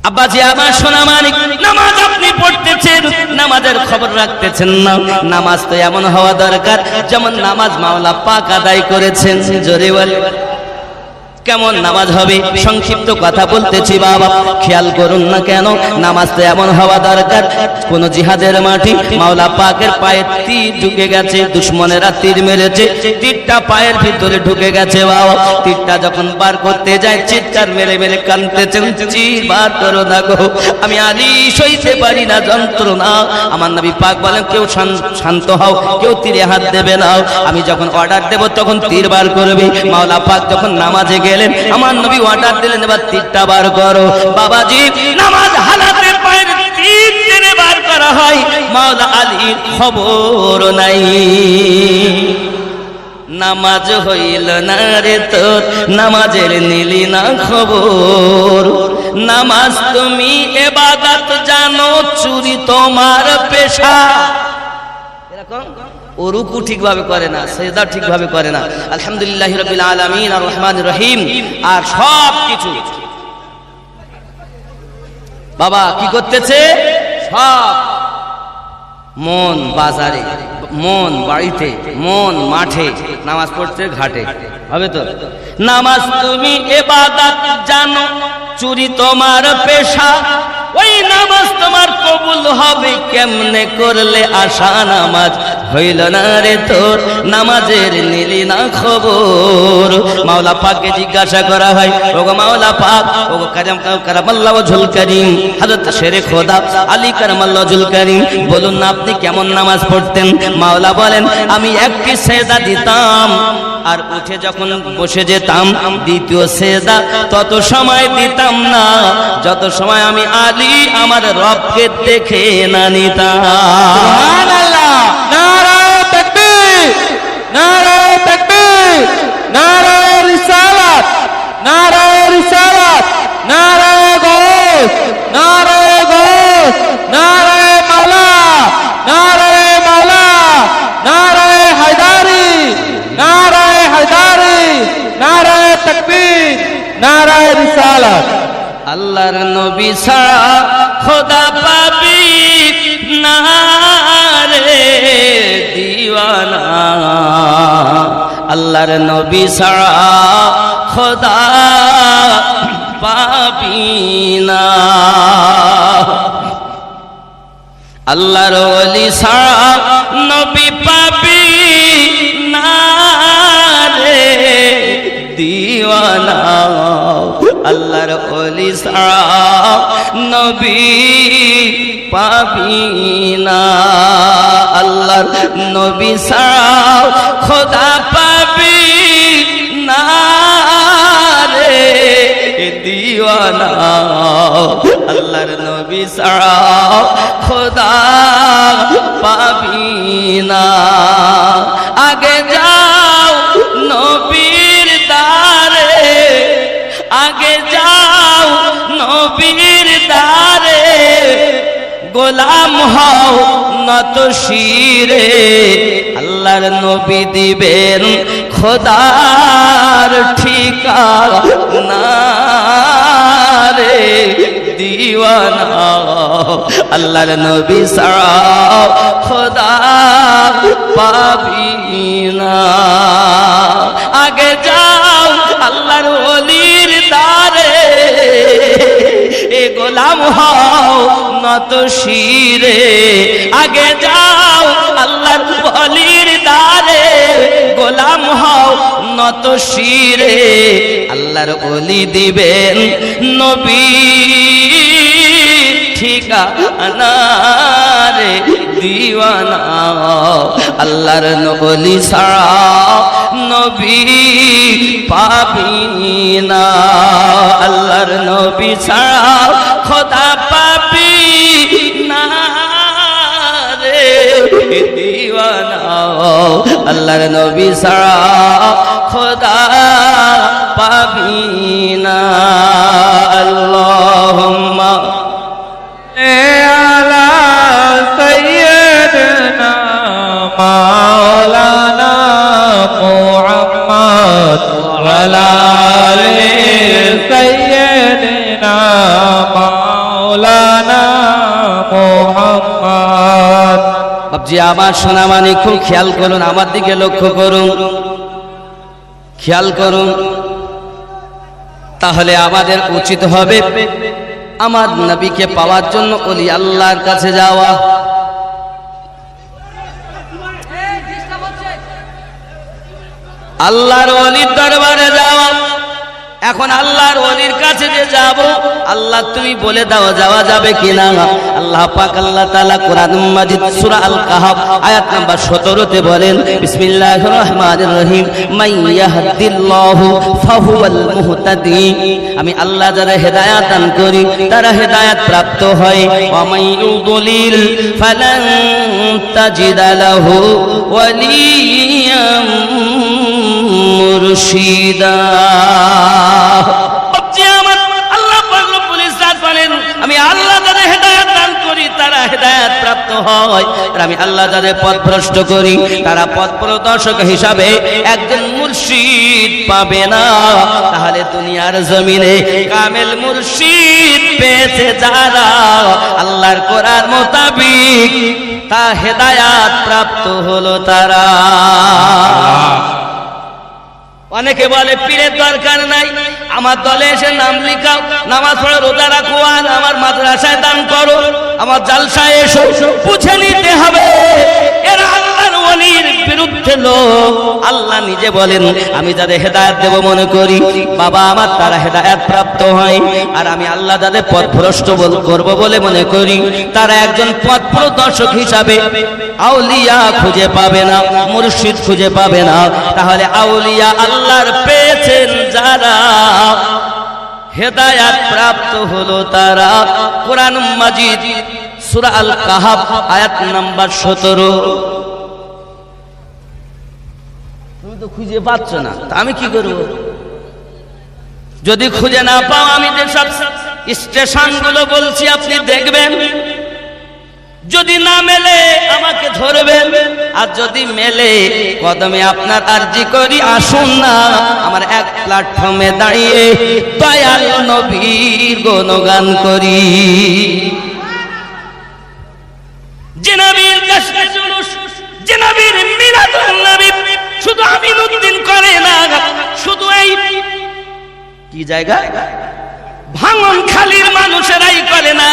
আব্বাজি আমার সোনা মানিক, নামাজ আপনি পড়তেছেন, নামাজের খবর রাখতেছেন না। নামাজ তো এমন হওয়া দরকার যেমন নামাজ মাওলা পাক আদায় করেছেন। জোরে বলে কেমন নামাজ হবে? সংক্ষিপ্ত কথা বলতেছি বাবা, খেয়াল করুন না কেন। নামাজ তো এমন হওয়া দরকার, কোন জিহাদের মাঠে মাওলা পাকের পায়ে তীর ঢুকে গেছে, দুশ্মনেরা তীর মেরেছে, তীরটা পায়ের ভিতরে ঢুকে গেছে বাবা। তীরটা যখন বার করতে যায় চিৎকার মেরে মেরে কাঁদতেছেন, চির বার করো না গো, আমি আলী সইতে পারি না যন্ত্রণা। আমার নবী পাক বলেন কেউ শান্ত হও, কেউ তীরে হাত দেবে না, আমি যখন অর্ডার দেব তখন তীর বার করবে। মাওলা পাক যখন নামাজে গেলেন, আমার নবী অর্ডার দিলেন এবার তীরটা বার করো। বাবাজি নামাজ হালাতে পায়ের তীর টেনে বার করা হয়, মাওলা আলীর খবর নাই। নামাজ হইল না রে তোর, নামাজের নিলি না খবর। নামাজ তুমি ইবাদত জানো, চুরি তোমার পেশা। এরকম ও রুকু ঠিকভাবে করে না, সেজদা ঠিকভাবে করে না, আলহামদুলিল্লাহি রাব্বিল আলামিন আর রহমানির রহিম আর সব কিছু বাবা কি করতেছে? সব মন বাজারে, মন বাড়িতে, মন মাঠে, নামাজ পড়তে ঘাটে, হবে তো? নামাজ তুমি ইবাদত জানো, চুরি তোমার পেশা, ওই নামাজ তোমার কবুল হবে কেমনে করলে আশা? নামাজ হইল না রে তোর, নামাজের নিলি না খবর। মাওলা পাককে জিজ্ঞাসা করা হয়, ওগো মাওলা পাক, ওগো কারামাল্লাহু ওয়াজহুল কারীম, হযরত শেরে খোদা আলী কারামাল্লাহু ওয়াজহুল কারীম, বলুন না আপনি কেমন নামাজ পড়তেন? মাওলা বলেন আমি একটি সেজদা দিতাম, আর উঠে যখন বসে যেতাম দ্বিতীয় সেজদা তত সময় দিতাম না যত সময় আমি আলী আমার রবকে দেখে না নিতাম। সুবহানাল্লাহ। নারায়ে তাকবীর, নারায়ে তাকবীর, নারায়ে রিসালাত, নারায়ে রিসালাত, নারায়ে গৌস, নারায়ে গৌস, নারায়ে মাওলা, নারায়ে মাওলা, নারায়ে হায়দারি, নারায়ে হায়দারি, নারায়ে তাকবীর, নারায়ে রিসালাত। আল্লাহর নবী ছাড়া খোদা পাবি না রে দিওয়ানা, আল্লাহর নবী ছাড়া খোদা পাবি না, আল্লাহর ওলি ছাড়া নবী পাবি না রে দিওয়ানা, আল্লাহর ওলি ছাড়া নবী পাবি না, আল্লাহর নবী ছাড়া খোদা পাবি না রে দিওয়ানা, আল্লাহর নবী ছাড়া খোদা পাবি না। আগে যাও নবীর দারে, আগে যাও নবীর দারে, গোলাম হও নত শিরে, আল্লাহর নবী দিবেন খোদার ঠিকানা রে দিওয়ানা, আল্লাহর নবী ছাড়া খোদা পাবি না। আগে যাও আল্লাহর ওলির দারে, এ গোলাম হও নত শিরে, আগে যাও আল্লাহর ওলির দারে, গোলাম হও নত শিরে, আল্লাহর ওলি দিবেন নবী ঠিকানা রে দিওয়ানা, আল্লাহর ওলি ছাড়া নবী পাবি না, আল্লাহর নবী ছাড়া খোদা পাবি না রে দিওয়ানা, আল্লাহর নবী ছাড়া খোদা পাবি না। আল্লাহুম্মা আলা সাইয়্যিদিনা মাওলানা মুহাম্মদ ওয়া আলা আলি সাইয়্যিদিনা মাওলানা মুহাম্মদ। বাবজি আমার সোনা মানে খুব খেয়াল করুন, আমার দিকে লক্ষ্য করুন, খেয়াল করুন, তাহলে আমাদের উচিত হবে আমার নবীকে পাওয়ার জন্য ওলি আল্লাহর কাছে যাওয়া। আল্লাহর ওলির দরবারে যাওয়া। এখন আল্লাহর ওলির কাছে যে যাব, আল্লাহ তুমি বলে দাও যাওয়া যাবে কিনা। আল্লাহ পাক আল্লাহ তাআলা কোরআন মাজিদ সূরা আল কাহফ আয়াত নাম্বার 17 তে বলেন, বিসমিল্লাহির রহমানির রহিম, মান ইয়াহদিল্লাহু ফাহুয়াল মুহতাদি, আমি আল্লাহ যারা হেদায়েত দান করি তারা হেদায়েত প্রাপ্ত হয়, ওয়া মান ইউদ্লিল ফালান তাজিদা লাহু ওয়ালিয়াম মুরশিদা। আমি আল্লাহ যাদের হেদায়েত দান করি তারা হেদায়েত প্রাপ্ত হয়, আর আমি আল্লাহ যাদের পথ ভ্রষ্ট করি তারা পথ প্রদর্শক হিসাবে একজন মুর্শিদ পাবে না। তাহলে দুনিয়ার জমিনে কামেল মুর্শিদ পেয়েছে যারা, আল্লাহর কোরআন মোতাবিক তা হেদায়েত প্রাপ্ত হলো তারা। অনেকে বলে পীরের দরকার নাই, আমার দলে এসে নাম লিখাও, নামাজ পড়ো, রোজা রাখো, আর আমার মাদ্রাসায় দান করো, আমার জালসায় এসো। বুঝে নিতে হবে এরা আল্লাহর ওলির বিরুদ্ধে লোক, আল্লাহ নিজে বলেন, আমি যাদের হেদায়েত দেব মনে করি বাবা আমার তারা হেদায়েত প্রাপ্ত হয়, আর আমি আল্লাহ যাদের পথভ্রষ্ট করব বলে মনে করি তারা একজন পথপ্রদর্শক হিসাবে আউলিয়া খুঁজে পাবে না, মুর্শিদ খুঁজে পাবে না। তাহলে আউলিয়া আল্লাহর পেয়েছেন যারা, হেদায়েত প্রাপ্ত হলো তারা। কোরআন মাজিদ সূরা আল কাহাফ আয়াত নাম্বার 17। তুমি তো খুঁজে পাচ্ছ না, তা আমি কি করব? যদি খুঁজে না পাও, আমি যে সব স্টেশনগুলো বলছি আপনি দেখবেন, যদি না মেলে আমাকে ধরবেন, আর যদি মেলে কদমে আপনার আরজি করি আসুন না আমার এক প্ল্যাটফর্মে দাঁড়িয়ে দয়াল নবীর গুণগান করি। যে নবীর জশ্নে জুলুস, যে নবীর মিলাদুন নবী শুধু আমিনুদ্দিন করে না, শুধু এই কি জায়গা ভাঙন খালির মানুষেরাই করে না,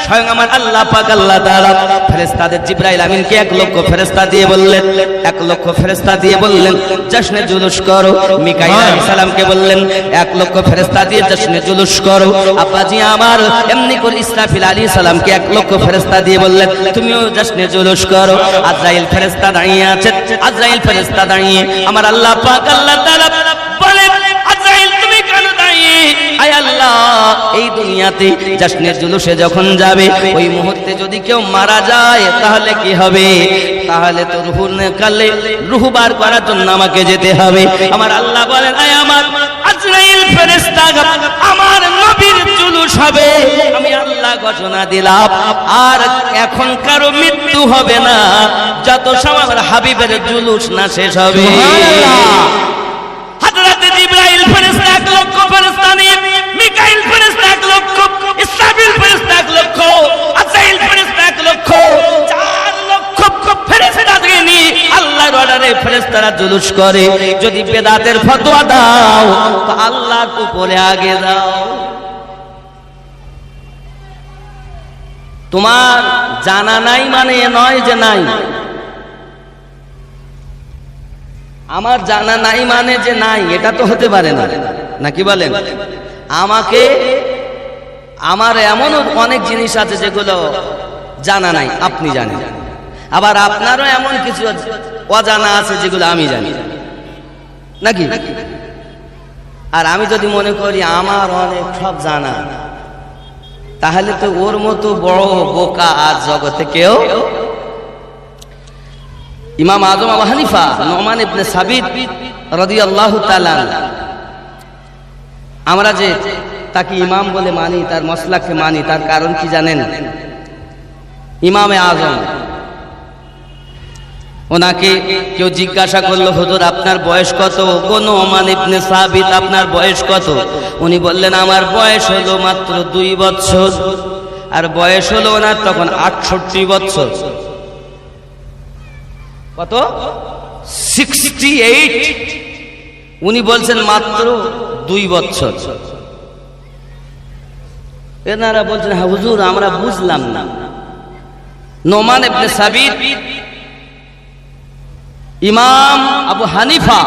স্বয়ং আমার আল্লাহ পাক আল্লাহ তাআলা ফেরেশতাদের জিবরাইল আমিনকে 1 লক্ষ ফেরেশতা দিয়ে বললেন, 1 লক্ষ ফেরেশতা দিয়ে বললেন জশ্নে জুলুস করো। মিকাইল আলাইহিস সালামকে বললেন 1 লক্ষ ফেরেশতা দিয়ে জশ্নে জুলুস করো। আব্বাজি আমার এমনি করে ইসরাফিল আলাইহিস সালামকে 1 লক্ষ ফেরেশতা দিয়ে বললেন তুমিও জশ্নে জুলুস করো। আজরাইল ফেরেশতা দাঁড়িয়ে আছেন, আজরাইল ফেরেশতা দাঁড়িয়ে আমার আল্লাহ পাক আল্লাহ তাআলা বলেন আজরাইল তুমি কেন দাঁড়িয়ে? আয় আল্লাহ, এই দুনিয়াতে জশ্নের জুলুসে যখন যাবে ওই মুহূর্তে যদি কেউ মারা যায় তাহলে কি হবে? তাহলে তো রূহুর কালে রূহ বার করার জন্য আমাকে যেতে হবে। আমার আল্লাহ বলেন আয় আমার আজরাইল ফেরেশতা, আমার নবীর জুলুস হবে, আমি আল্লাহ ঘোষণা দিলাম আর এখন কারো মৃত্যু হবে না যত সময় আমার হাবিবের জুলুস না শেষ হবে। সুবহানাল্লাহ। হযরত জিবরাইল ফেরেশতা 1 লক্ষ ফেরেশতা নিয়ে, মিকাইল ফেরেশতা 1 লক্ষ, ইসরাফিল ফেরেশতা 1 লক্ষ, আজরাইল ফেরেশতা 1 লক্ষ, 4 লক্ষ ফেরেশতাকে নিয়ে আল্লাহর অর্ডারে ফেরেশতারা জুলুস করে। যদি বেদাতের ফতোয়া দাও তো আল্লাহর উপরে আগে দাও। তোমার জানা নাই মানে এ নয় যে নাই, আমার জানা নাই মানে যে নাই, এটা তো হতে পারে না, নাকি বলেন? আমাকে আমার এমন অনেক জিনিস আছে যেগুলো জানা নাই, আপনি জানেন, আবার আপনারও এমন কিছু অজানা আছে যেগুলো আমি জানি, নাকি? আর আমি যদি মনে করি আমার অনেক সব জানা, তাহলে তো ওর মতো বড় বোকা আজ জগতে কেউ। ইমাম আজম আবু হানিফা নুমান ইবনে সাবিত রাদিয়াল্লাহু তাআলা, আমরা যে তাকে ইমাম বলে মানি, তার মাসলাককে মানি, তার কারণ কি জানেন? ইমামে আজম, ওনাকে কেউ জিজ্ঞাসা করলো হুজুর আপনার বয়স কত? নুমান ইবনে সাবিত আপনার বয়স কত? উনি বললেন আমার বয়স হলো মাত্র 2 বছর। আর বয়স হলো ওনার তখন 68 বছর। কত? 68। উনি বলছেন মাত্র 2 বছর। এনারা বলছেন হ্যাঁ হুজুর আমরা বুঝলাম না। নুমান ইবনে সাবিত ইমাম আবু হানিফা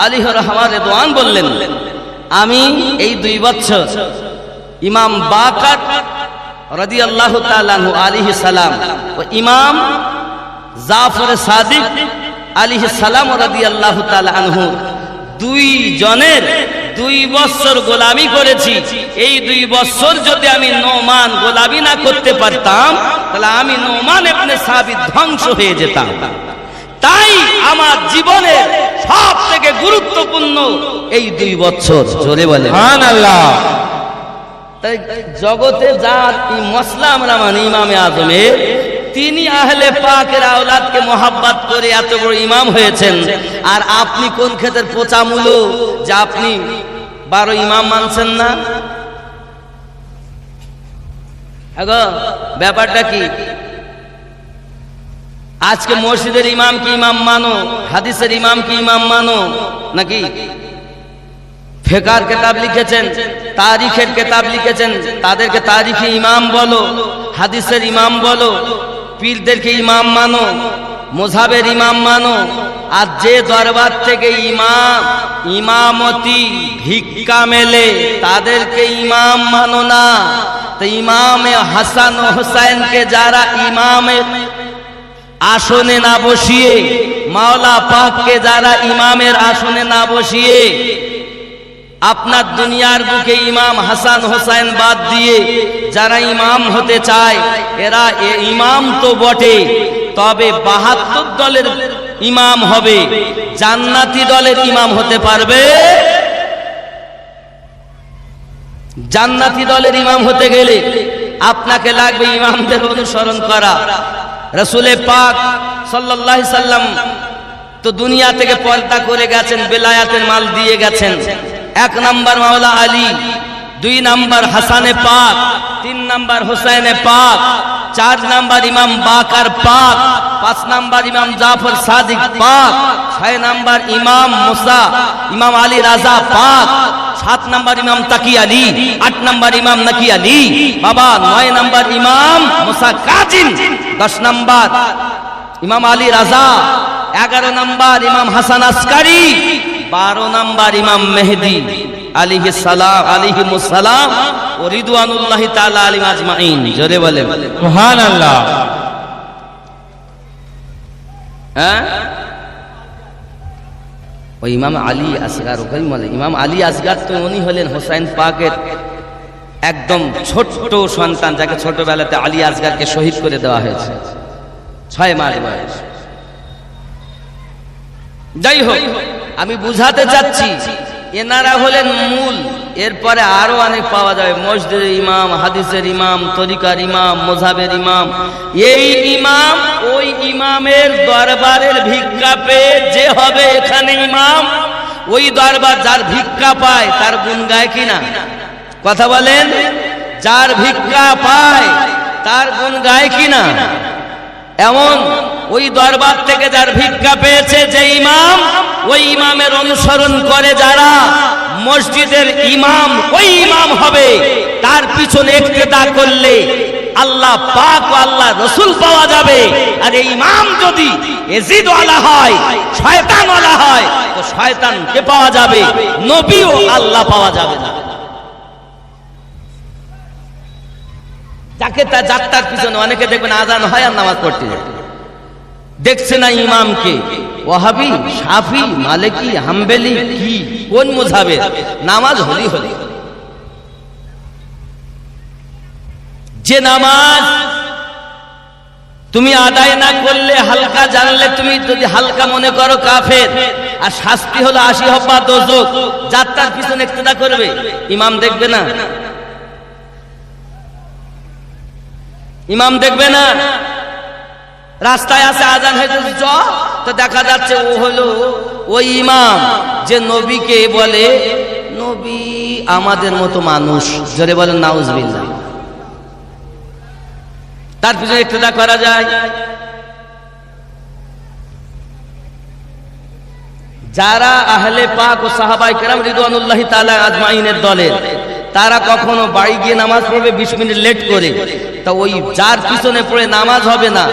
আলাইহি রাহমাতুল্লাহ রিদওয়ান বললেন আমি এই 2 বছর ইমাম বাকার রাদিয়াল্লাহু তাআলা আনহু আলাইহিস সালাম ও ইমাম জাফর সাদিক আলাইহিস সালাম রাদিয়াল্লাহু তাআলা আনহু 2 জনের 2 বছর গোলামি করেছি। এই 2 বছর যদি আমি নুমান গোলামি না করতে পারতাম তাহলে আমি নুমান ইবনে সাবিত ধ্বংস হয়ে যেতাম। তাই আমার জীবনের সবথেকে গুরুত্বপূর্ণ এই 2 বছর। জোরে বলেন সুবহানাল্লাহ। তাই জগতে যার এই মসলা আমরা মানি ইমামে আজমের, তিনি আহলে পাকের আওলাদকে মোহাব্বত করে এত বড় ইমাম হয়েছেন। আর আপনি কোন ক্ষেতের পচা মূলো যে আপনি 12 ইমাম মানছেন না? আগো ব্যাপারটা কি? আজকে মসজিদের ইমাম কি ইমাম মানো, হাদিসের ইমাম কি ইমাম মানো, নাকি ফিকহের কিতাব লিখেছেন, তারিখের কিতাব লিখেছেন, তাদেরকে তারিখে ইমাম বলো, হাদিসের ইমাম বলো, পীরদেরকে ইমাম মানো, মুযহাবের ইমাম মানো, আর যে দরবার থেকে ইমামতি ভিক্ষা মেলে তাদেরকে ইমাম মানো না। তো ইমামে হাসান ও হুসাইনকে যারা ইমামের আসনে না বসিয়ে, মাওলা পাককে যারা ইমামের আসনে না বসিয়ে, আপনার দুনিয়ার বুকে ইমাম হাসান হোসেন বাদ দিয়ে যারা ইমাম হতে চায়, এরা ইমাম তো বটে, তবে 72 দলের ইমাম হবে, জান্নাতি দলের ইমাম হতে পারবে? জান্নাতি দলের ইমাম হতে গেলে আপনাকে লাগবে ইমামদের অনুসরণ করা। রাসূলে পাক সাল্লাল্লাহু আলাইহি সাল্লাম তো দুনিয়া থেকে পর্দা করে গেছেন, বেলায়াতের মাল দিয়ে গেছেন। 1 নাম্বার মাওলা আলী, 2 নাম্বার হাসানে পাক, 3 নাম্বার হুসাইনে পাক, 4 নাম্বার ইমাম বাকার পাক, 5 নাম্বার ইমাম জাফর সাদিক পাক, 6 নাম্বার ইমাম মুসা ইমাম আলী রাজা পাক, 7 নাম্বার ইমাম তাকি আলী, 8 নাম্বার ইমাম নাকি আলী বাবা, 9 নাম্বার ইমাম মুসা কাজিম, 10 নাম্বার ইমাম আলী রাজা, 11 নাম্বার ইমাম হাসান আসকারি, 12 নাম্বার ইমাম মেহেদি আলাইহিস সালাম আলাইহিমুস সালাম ও রিদওয়ানুল্লাহি তাআলা আলাইহিম আজমাইন। জোরে বলেন সুবহানাল্লাহ। হ্যাঁ, ওই ইমাম আলী আসগার, ওই ইমাম আলী আসগার তো উনি হলেন হোসেন পাকের একদম ছোট্ট সন্তান, যাকে ছোটবেলাতে আলী আসগারকে শহীদ করে দেওয়া হয়েছে 6 মাস বয়স। যাই হোক, আমি বুঝাতে চাচ্ছি এনারা হলেন মূল, এরপরে আরো অনেক পাওয়া যাবে, মসজিদের ইমাম, হাদিসের ইমাম, তরিকার ইমাম, মুযহাবের ইমাম। এই ইমাম ওই ইমামের দরবারের ভিক্ষা পেয়ে যে হবে এখানে ইমাম, ওই দরবার যার ভিক্ষা পায় তার গুণ গায় কিনা? কথা বলেন, যার ভিক্ষা পায় তার গুণ গায় কিনা? এমন ওই দরবার থেকে যার ভিক্ষা পেয়েছে যে ইমাম, ওই ইমামের অনুসরণ করে যারা, মসজিদের ইমাম ওই ইমাম হবে। তার পিছনে ইক্তেদা করলে আল্লাহ পাক ও আল্লাহ রাসূল পাওয়া যাবে। আর এই ইমাম যদি ইয়াজিদওয়ালা হয়, শয়তানওয়ালা হয়, তো শয়তানকে পাওয়া যাবে, নবী ও আল্লাহ পাওয়া যাবে না। যাকে তা যাত্রার পিছনে অনেকে দেখবেন আজান হয় আর নামাজ পড়তে যায়, দেখছে না ইমামকে। ওয়াহাবি, শাফি, মালিকি, হাম্বলি, কি কোন মুযহাবের নামাজ হলি হলি। যে নামাজ তুমি আদায় না করলে, হালকা জানলে, তুমি যদি হালকা মনে করো কাফের, আর শাস্তি হলো 80 হব্বা দোজখ, যাত্রার পিছনে ইক্তেদা করবে, ইমাম দেখবে না? ইমাম দেখবে না? রাস্তায় আছে আজান হয়েছে চ, তো দেখা যাচ্ছে ও হলো ওই ইমাম যে নবীকে বলে নবী আমাদের মতো মানুষ। জোরে বলেন নাউজুবিল্লাহ। তার পিছনে ইক্তেদা করা যায়। যারা আহলে পাক ও সাহাবায়ে কেরাম রিদওয়ানুল্লাহি তাআলা আজমাইনের দলের, তারা কখনো বাড়ি গিয়ে নামাজ পড়বে 20 মিনিট লেট করে, তা ওই যার পিছনে পড়ে নামাজ হবে না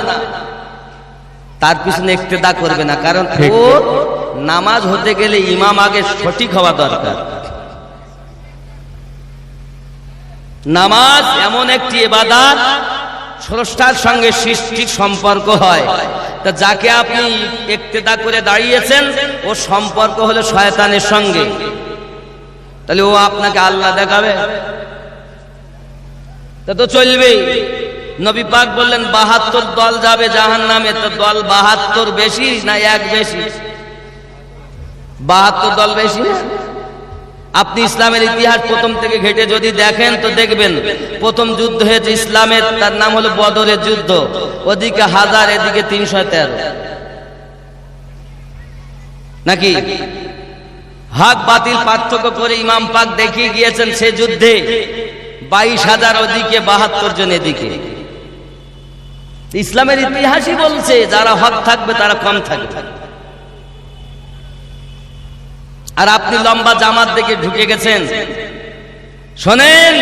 তার পিছনে ইক্তেদা করবে না, কারণ ও নামাজ হতে গেলে ইমাম আগে সঠিক হওয়া দরকার। নামাজ এমন একটি ইবাদত, স্রষ্টার সঙ্গে সৃষ্টির সম্পর্ক হয়। তা যাকে আপনি ইক্তেদা করে দাঁড়িয়েছেন, ও সম্পর্ক হলো শয়তানের সঙ্গে, তাহলে ও আপনাকে আল্লাহ দেখাবে? তা তো চলবেই। নবী পাক বললেন 72 দল যাবে জাহান্নামে। তো দল 72 বেশি না 1 বেশি? 72 দল বেশি না? আপনি ইসলামের ইতিহাস প্রথম থেকে ঘেটে যদি দেখেন তো দেখবেন প্রথম যুদ্ধ হয়েছে ইসলামের, তার নাম হলো বদরের যুদ্ধ। ওদিকে 1000, এদিকে 313, নাকি? হক বাতিল পার্থক্য করে ইমাম পাক দেখিয়ে গিয়েছেন সে যুদ্ধে 22,000 ওদিকে, 72 জন এদিকে। ইসলামের ইতিহাসই বলছে যারা হক থাকবে তারা কম থাকবে। আর আপনি লম্বা জামাত দেখে ঢুকে গেছেন। শোনেন,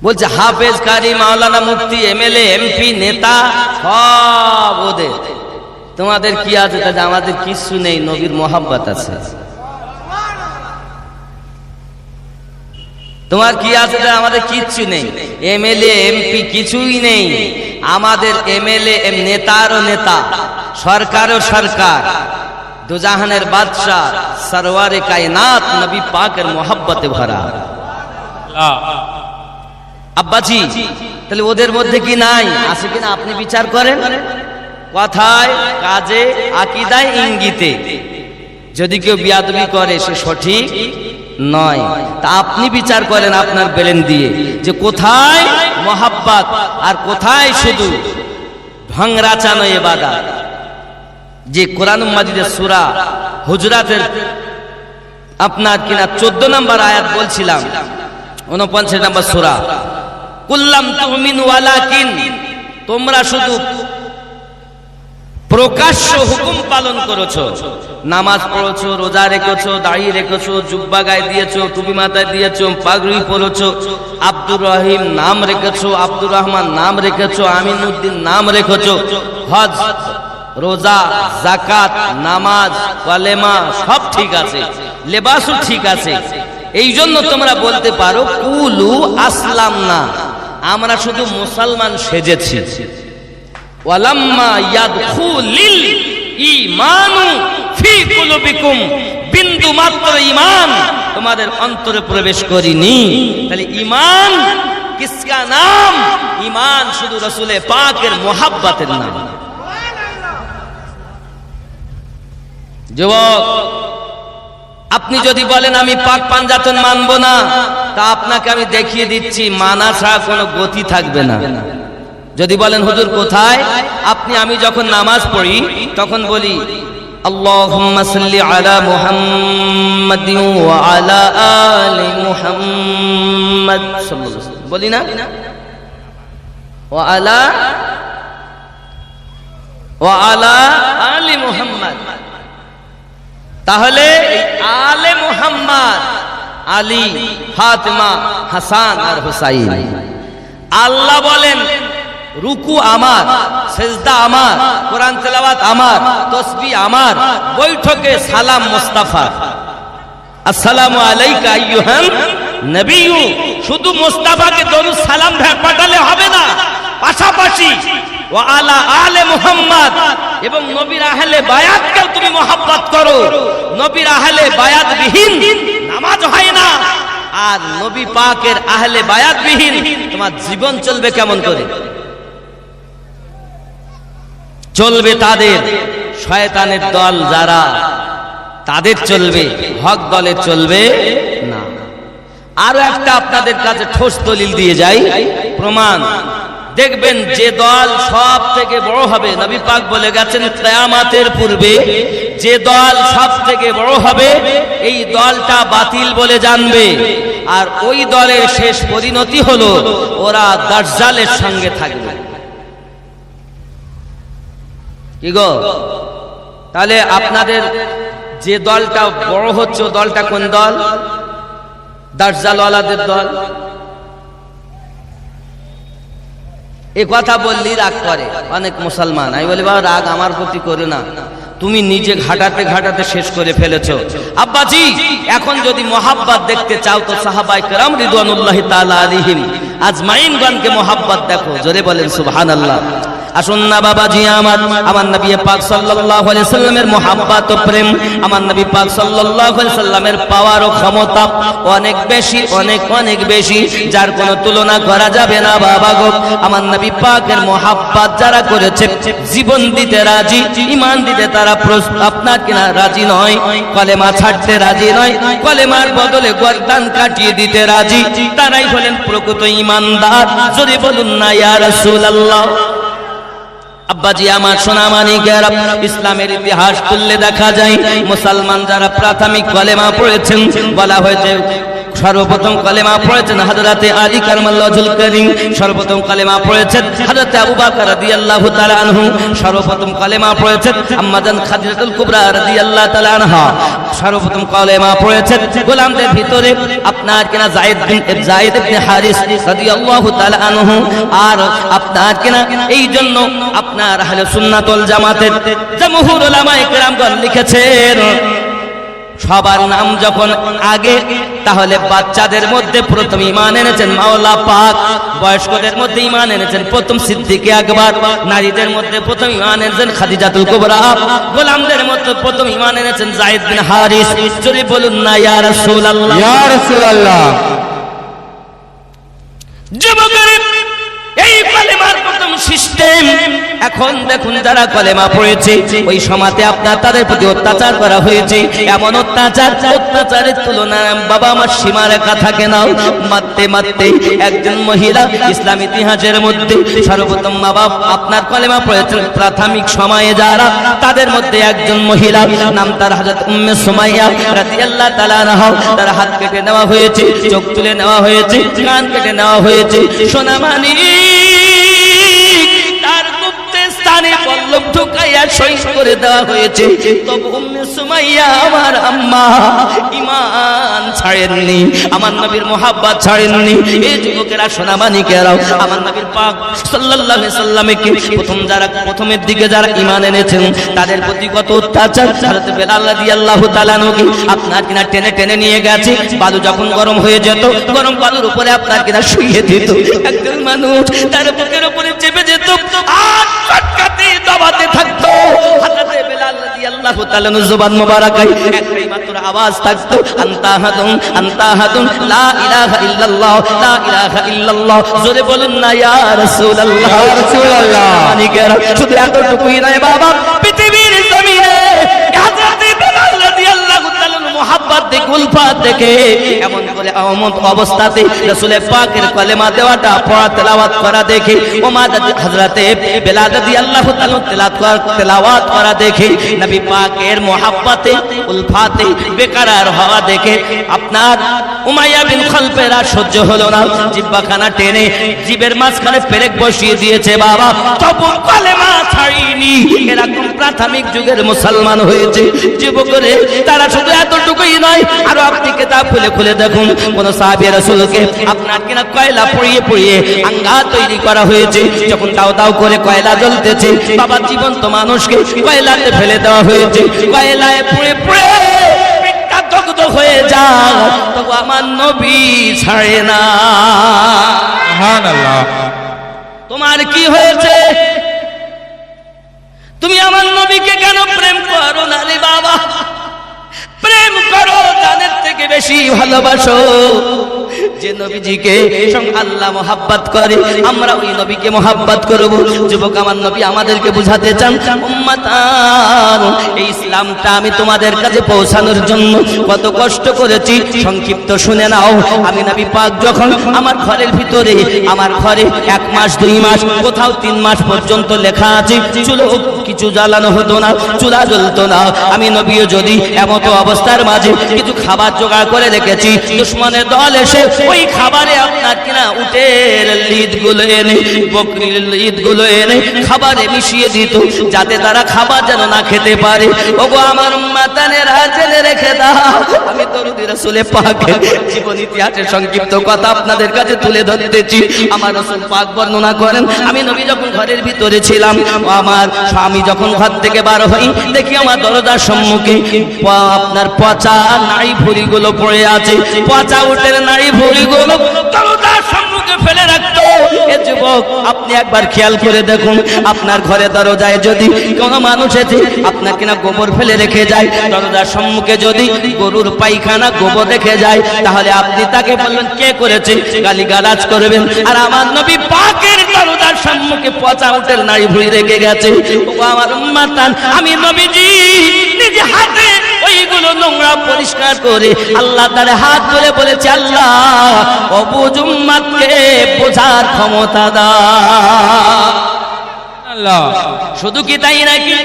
বলছে হাফেজ, কারি, মাওলানা, মুফতি, এমএলএ, এমপি, নেতা সব ওদের। তোমাদের কি আছে? তাহলে আমাদের কিছু নেই, নবীর মোহাব্বত আছে। তোমার কি আছে? আমাদের কিচ্ছু নেই, এমএলএ এমপি কিছুই নেই। আমাদের এমএলএ নেতারও নেতা, সরকারও সরকার, দুজাহানের বাদশাহ সরওয়ারে কায়নাত নবী পাকের মোহাব্বতে ভরা। আব্বাজি, তাহলে ওদের মধ্যে কি নাই? আছে কিনা আপনি বিচার করেন, কথায়, কাজে, আকীদায়, ইঙ্গিতে। যদি কেউ বিয়াদবি করে সে সঠিক নয়, তা আপনি বিচার করেন আপনার ব্রেন দিয়ে যে কোথায় মোহাব্বত আর কোথায় শুধু ঢং রাচানো ইবাদত। যে কোরআন মাজিদের সূরা হুজরাতের আপনার কিনা 14 নম্বর আয়াত বলছিলাম, 49 নম্বর সূরা, কুল্লাম তুমিনু ওয়ালাকিন, তোমরা শুধু প্রকাশ্য হুকুম পালন করেছো, নামাজ পড়েছো, রোজা রেখেছো, দাড়ি রেখেছো, জুব্বা গায়ে দিয়েছো, টুপি মাথায় দিয়েছো, পাগড়ি পরেছো, আব্দুর রহিম নাম রেখেছো, আব্দুর রহমান নাম রেখেছো, আমিনুদ্দিন নাম রেখেছো, হজ, রোজা, যাকাত, নামাজ, কালেমা সব ঠিক আছে, লেবাসও ঠিক আছে। এই জন্য তোমরা বলতে পারো কুলু আসলাম না, আমরা শুধু মুসলমান সেজেছি। ওয়ালাম্মা ইয়াদখুলিল ঈমানু ফি কুলুবিকুম, বিন্দু মাত্র ঈমান তোমাদের অন্তরে প্রবেশ করিনি। তাহলে ঈমান কিসকা নাম? ঈমান শুধু রাসূলে পাকের মোহাব্বতের নাম। যুবক, আপনি যদি বলেন আমি পাক পাঞ্জাতন মানবো না, তা আপনাকে আমি দেখিয়ে দিচ্ছি মানা ছাড়া কোনো গতি থাকবে না। যদি বলেন হুজুর কোথায়, আপনি আমি যখন নামাজ পড়ি তখন বলি আল্লাহুম্মা সাল্লি আলা মুহাম্মাদিন ওয়া আলা আলি মুহাম্মাদ সাল্লাল্লাহু আলাইহি ওয়াসাল্লাম, বলি না? ওয়া আলা আলি মুহাম্মাদ। তাহলে আলে মুহাম্মদ, আলী, ফাতিমা, হাসান আর হুসাইন। আল্লাহ বলেন রুকু আমার, সেজদা আমার, কোরআন তেলাওয়াত আমার, তাসবিহ আমার, বৈঠকে সালাম মুস্তাফা, আসসালামু আলাইকা আইয়ুহান নবিয়্যু। শুধু মুস্তাফাকে দরুদ সালাম পাঠালে হবে না, পাশাপাশি ওয়া আলা আলে মুহাম্মদ এবং নবীর আহলে বায়াতকেও তুমি মহব্বত করো। নবীর আহলে বায়াত বিহীন নামাজ হয় না, আর নবী পাকের আহলে বায়াত বিহীন তোমার জীবন চলবে কেমন করে? চলবে তাদের শয়তানের দল যারা, তাদের চলবে, হক দলের চলবে না। আরো একটা আপনাদের কাছে ঠোস দলিল দিয়ে যাই, প্রমাণ। দেখবেন যে দল সব থেকে বড় হবে, নবী পাক বলে গেছেন কিয়ামতের পূর্বে যে দল সব থেকে বড় হবে এই দলটা বাতিল বলে জানবে, আর ওই দলের শেষ পরিণতি হলো ওরা দাজ্জালের সঙ্গে থাকবে। কি গো, তাহলে আপনাদের যে দলটা বড় হচ্ছে ও দলটা কোন দল? দাজ্জালওয়ালাদের দল। এ কথা বললি রাগ করে অনেক মুসলমান। আমি বলি বাবা রাগ আমার প্রতি করে না, তুমি নিজে ঘাটাতে ঘাটাতে শেষ করে ফেলেছো। আব্বাজি, এখন যদি মোহাব্বত দেখতে চাও তো সাহাবায়ে কেরাম রিদওয়ানুল্লাহি তাআলা আলাইহিম আজমাইনগণকে মোহাব্বত দেখো। জোরে বলেন সুবহানাল্লাহ। আসুন না বাবাজি, আমার নবী পাক সাল্লাল্লাহু আলাইহি সাল্লামের মোহাব্বত ও প্রেম, আমার নবী পাক সাল্লাল্লাহু আলাইহি সাল্লামের পাওয়ার ও ক্ষমতা অনেক বেশি, অনেক অনেক বেশি, যার কোনো তুলনা করা যাবে না বাবা গো। আমার নবী পাকের মোহাব্বত যারা করেছে, জীবন দিতে রাজি, ঈমান দিতে তারা আপনার কিনা রাজি নয়, কলেমা ছাড়তে রাজি নয়, কলেমার বদলে গর্দান কাটিয়ে দিতে রাজি, তারাই হলেন প্রকৃত ঈমানদার। যদি বলুন না ইয়া রাসূলুল্লাহ। আব্বাজি আমার সোনা মানিকেরা, ইসলামের ইতিহাস তুললে দেখা যায় মুসলমান যারা প্রাথমিক কলেমা পড়েছেন, বলা হয়েছে সর্বপ্রথম কালেমা পড়েছেন হযরতে আলী কারামাল্লাহুল কারীম, সর্বপ্রথম কালেমা পড়েছেন হযরতে আবু বকর রাদিয়াল্লাহু তাআলা আনহু, সর্বপ্রথম কালেমা পড়েছেন আম্মা জান খাদিজাতুল কুবরা রাদিয়াল্লাহু তাআলা আনহা, সর্বপ্রথম কালেমা পড়েছেন গোলামদের ভিতরে আপনার কিনা যায়েদ ইবনে হারিস রাদিয়াল্লাহু তাআলা আনহু। আর আপনার কিনা এই জন্য আপনার আহলে সুন্নাত ওয়াল জামাতের জমহুর উলামায়ে কেরামগণ লিখেছেন সবার নাম যখন আগে, তাহলে বাচ্চাদের মধ্যে প্রথম ঈমান এনেছেন মাওলা পাক, বয়স্কদের মধ্যে ঈমান এনেছেন প্রথম সিদ্দিকে আকবর, নারীদের মধ্যে প্রথম ঈমান এনেছেন খাদিজাতুল কুবরা, গোলামদের মধ্যে প্রথম ঈমান এনেছেন যায়েদ বিন হারিস। জোরে বলুন না ইয়া রাসূলুল্লাহ, ইয়া রাসূলুল্লাহ। যুবকেরা এই কালেমার প্রথম সিস্টেম। এখন দেখুন যারা কালেমা পড়েছে ওই সমাজে আপনার তাদের প্রতি অত্যাচার করা হয়েছে, এমন অত্যাচারের তুলনা বাবা আমার সীমারেখা থাকে না। মারতে মারতে একজন মহিলা ইসলাম ইতিহাসের মধ্যে সর্বপ্রথম বাবা আপনার কালেমা পড়েছেন প্রাথমিক সময়ে যারা, তাদের মধ্যে একজন মহিলা নাম তার হযরত উম্মে সুমাইয়া রাদিয়াল্লাহু তাআলা আনহা। তার হাত কেটে নেওয়া হয়েছে, চোখ তুলে নেওয়া হয়েছে, কান কেটে নেওয়া হয়েছে, সোনামানি তার গুপ্তে স্থানে পল্লব ঢুকাইয়া শহীদ করে দেওয়া হয়েছে। তবে উম্মে সুমাইয়া আমার আম্মা ঈমান ছাড়েননি, আমার নবীর মুহাব্বত ছাড়েননি। এই যুবকেরা সোনামানিকেরাও আমার নবীর পাক সাল্লাল্লাহু আলাইহি সাল্লামকে প্রথমের দিকে যারা ঈমান এনেছেন তাদের প্রতি কত অত্যাচার। হযরত বেলাল রাদিয়াল্লাহু তাআলা নবী আপনার কিনা টেনে টেনে নিয়ে গেছে, বালু যখন গরম হয়ে যেত গরম বালুর উপরে আপনার কিনা শুইয়ে দিত। একজন মানুষ তার বুকের উপরে চেপে যেত আর চটকাতে দবাতে থাকতো। হযরত বেলাল রাদিয়াল্লাহু তাআলা জবান মোবারকায় একটাই মাত্র আওয়াজ থাকতো, আনতা আহাদুন লা ইলাহা ইল্লাল্লাহ, লা ইলাহা ইল্লাল্লাহ। জোরে বলুন না ইয়া রাসূলুল্লাহ, ইয়া রাসূলুল্লাহ। মানিকেরা শুধু এতটুকুই নয় বাবা, পৃথিবীর জমিনে হযরত বেলাল রাদিয়াল্লাহু তাআলা মুহাব্বত দেখে উলফাত দেখে এমন করে অবস্থাতে রাসূল পাকের কালেমা দেওয়াটা পড়া তেলাওয়াত করা দেখে হযরত বেলাল রাদিয়াল্লাহু তাআলা তেলাওয়াত করা দেখে নবী পাকের মুহাব্বতে উলফাতে বেকরার হওয়া দেখে আপনার উমাইয়া বিন খালফের আর সহ্য হলো না, জিহ্বাখানা টেনে জিবের মাঝখানে পেরেক বসিয়ে দিয়েছে বাবা, তবু কালেমা ছাড়িনি। এরকম প্রাথমিক যুগের মুসলমান হয়েছে যুবকরে। তারা শুধু এতটুকুই নয়, আরো আপনি কিতাব খুলে খুলে দেখুন কোন সাহাবী রাসূলকে আপনার কিনা কয়লা পুড়িয়ে পুড়িয়ে আঙ্গা তৈরি করা হয়েছে। যখন দাও দাও করে কয়লা জ্বলতেছে বাবা, জীবন্ত মানুষকে কয়লাতে ফেলে দেওয়া হয়েছে, কয়লায় পুড়ে পুড়ে পেটটা দগ্ধ হয়ে যায়, তবু আমার নবী ছাড়ে না। সুবহানাল্লাহ। তোমার কি হয়েছে? তুমি আমার নবীকে কেন প্রেম করো না রে বাবা? প্রেম করো, জানের থেকে বেশি ভালোবাসো। যে নবীজিকে আল্লাহ মোহাব্বত করে আমরা ওই নবীকে মোহাব্বত করব। যুবক আমার নবী আমাদেরকে বুঝাতে চান, উম্মতান এই ইসলামটা আমি তোমাদের কাছে পৌঁছানোর জন্য কত কষ্ট করেছি সংক্ষিপ্ত শুনে নাও। আমি নবী পাক যখন আমার ঘরের ভিতরে, আমার ঘরে 1 মাস 2 মাস কোথাও 3 মাস পর্যন্ত লেখা আছে চুলো কিছু জ্বালানো হতো না, চুলা জ্বলতো না। আমি নবীও যদি এমন অবস্থার মাঝে কিছু খাবার জোগাড় করে রেখেছি, দুশমনের দল এসে ওই খাবারে আপনার কিনা উটের লিদগুলো এনে, বকরির লিদগুলো এনে খাবারে মিশিয়ে দিত, যাতে তারা খাবার যেন না খেতে পারে। ওগো আমার উম্মতানেরা জেনে রেখে দাও, আমি দরুদ রাসূল পাকের জীবন ইতিহাসের সংক্ষিপ্ত কথা আপনাদের কাছে তুলে ধরতেছি। আমার রাসূল পাক বর্ণনা করেন, আমি নবী যখন ঘরের ভিতরে ছিলাম, আমার স্বামী যখন ঘর থেকে বার হই দেখি আমার দরজার সম্মুখে আপনার পচা নাড়ি ভুঁড়িগুলো পড়ে আছে, পচা উটের নাড়ি ভুঁড়িগুলো দরজার সম্মুখে ফেলে রাখতো। এ যুবক আপনি একবার খেয়াল করে দেখুন, আপনার ঘরে দরজায় যদি কোনো মানুষ এসে আপনার কিনা গোবর ফেলে রেখে যায়, দরজার সম্মুখে যদি গরুর পায়খানা গোবর রেখে যায়, তাহলে আপনি তাকে বলবেন কে করেছে, গালিগালাজ করবেন। আর আমার নবী পাকের দরজার সম্মুখে পচা উটের নাড়ি ভুঁড়ি রেখে গেছে। ও আমার উম্মতান, আমি নবীজি নিজে হাতে ওইগুলো নোংরা পরিষ্কার করে আল্লাহ তার হাত ধরে বলেছে, আল্লাহ অবুঝ উম্মতকে বোঝার ক্ষমতা দাও। আল্লাহ। শুধু কি তাই নাকি?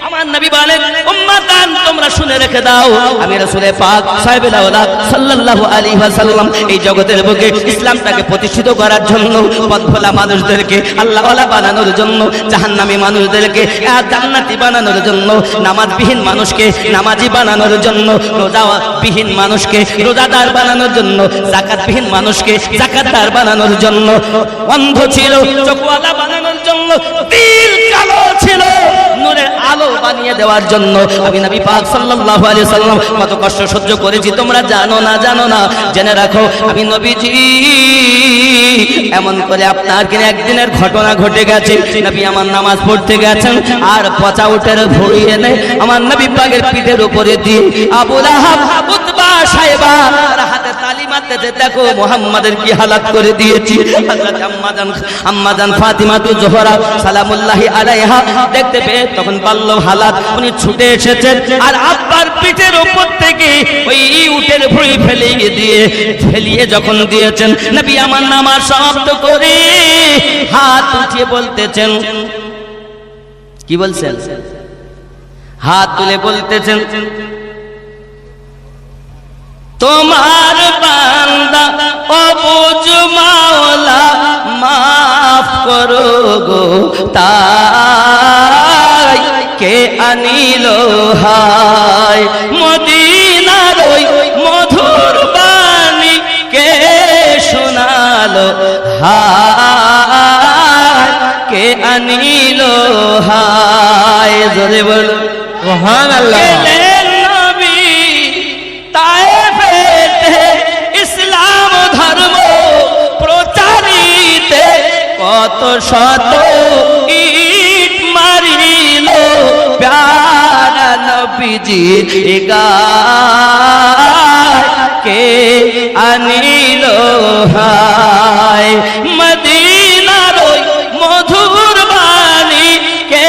আমার নবী বলেন উম্মাতান তোমরা শুনে রেখে দাও আমি রাসূলের পাক সাহেবুল আওলাদ সাল্লাল্লাহু আলাইহি ওয়াসাল্লাম এই জগতের বুকে ইসলামটাকে প্রতিষ্ঠিত করার জন্য পথভোলা মানুষদেরকে আল্লাহওয়ালা বানানোর জন্য জাহান্নামী মানুষদেরকে জান্নাতি বানানোর জন্য নামাজবিহীন মানুষকে নামাজি বানানোর জন্য রোজাবিহীন মানুষকে রোজাদার বানানোর জন্য যাকাতবিহীন মানুষকে যাকাতদার বানানোর জন্য অন্ধ ছিল চোখওয়ালা বানানোর জন্য দিল কালো ছিল নূরের আলো বানিয়ে দেওয়ার জন্য আমি নবী পাক সাল্লাল্লাহু আলাইহি সাল্লাম কত কষ্ট সহ্য করেছি তোমরা জানো না জেনে রাখো আমি নবীজি এমন করে আপনার কিনে একদিনের ঘটনা ঘটে গেছে নবী আমার নামাজ পড়তে গেছেন আর পচা উটের ভুঁড়ি এনে আমার নবী পাকের পিঠের উপরে দিয়ে আবু লাহাব উতবা সাহেবা হাতে তালি মারতেছে দেখো মুহাম্মাদের কি হালাত করে দিয়েছি হযরত আম্মাজান ফাতিমা জোহরা সালামুল্লাহি আলাইহা দেখতে পেয়ে তখন বলল হালাত উনি ছুটে এসেছেন আর আব্বার পিঠের উপর থেকে ওই উটের ভুঁড়ি ফেলিয়ে যখন দিয়েছেন নবী আমার নামাজ সমাপ্ত করে হাত উঠিয়ে বলতেছেন কি বলছেন হাত তুলে বলতেছেন তোমার বান্দা অবুঝ মাওলা মাফ করো গো তাই কে আনিল হায় মদিনার ওই মধুর বাণী কে শোনালো হায় কে আনিল হায় জোরে বল সুবহানাল্লাহ কত শত ইট মারিল প্যারা নবীজি গায় কে আনিল হায় মদিনার ওই মধুর বাণী কে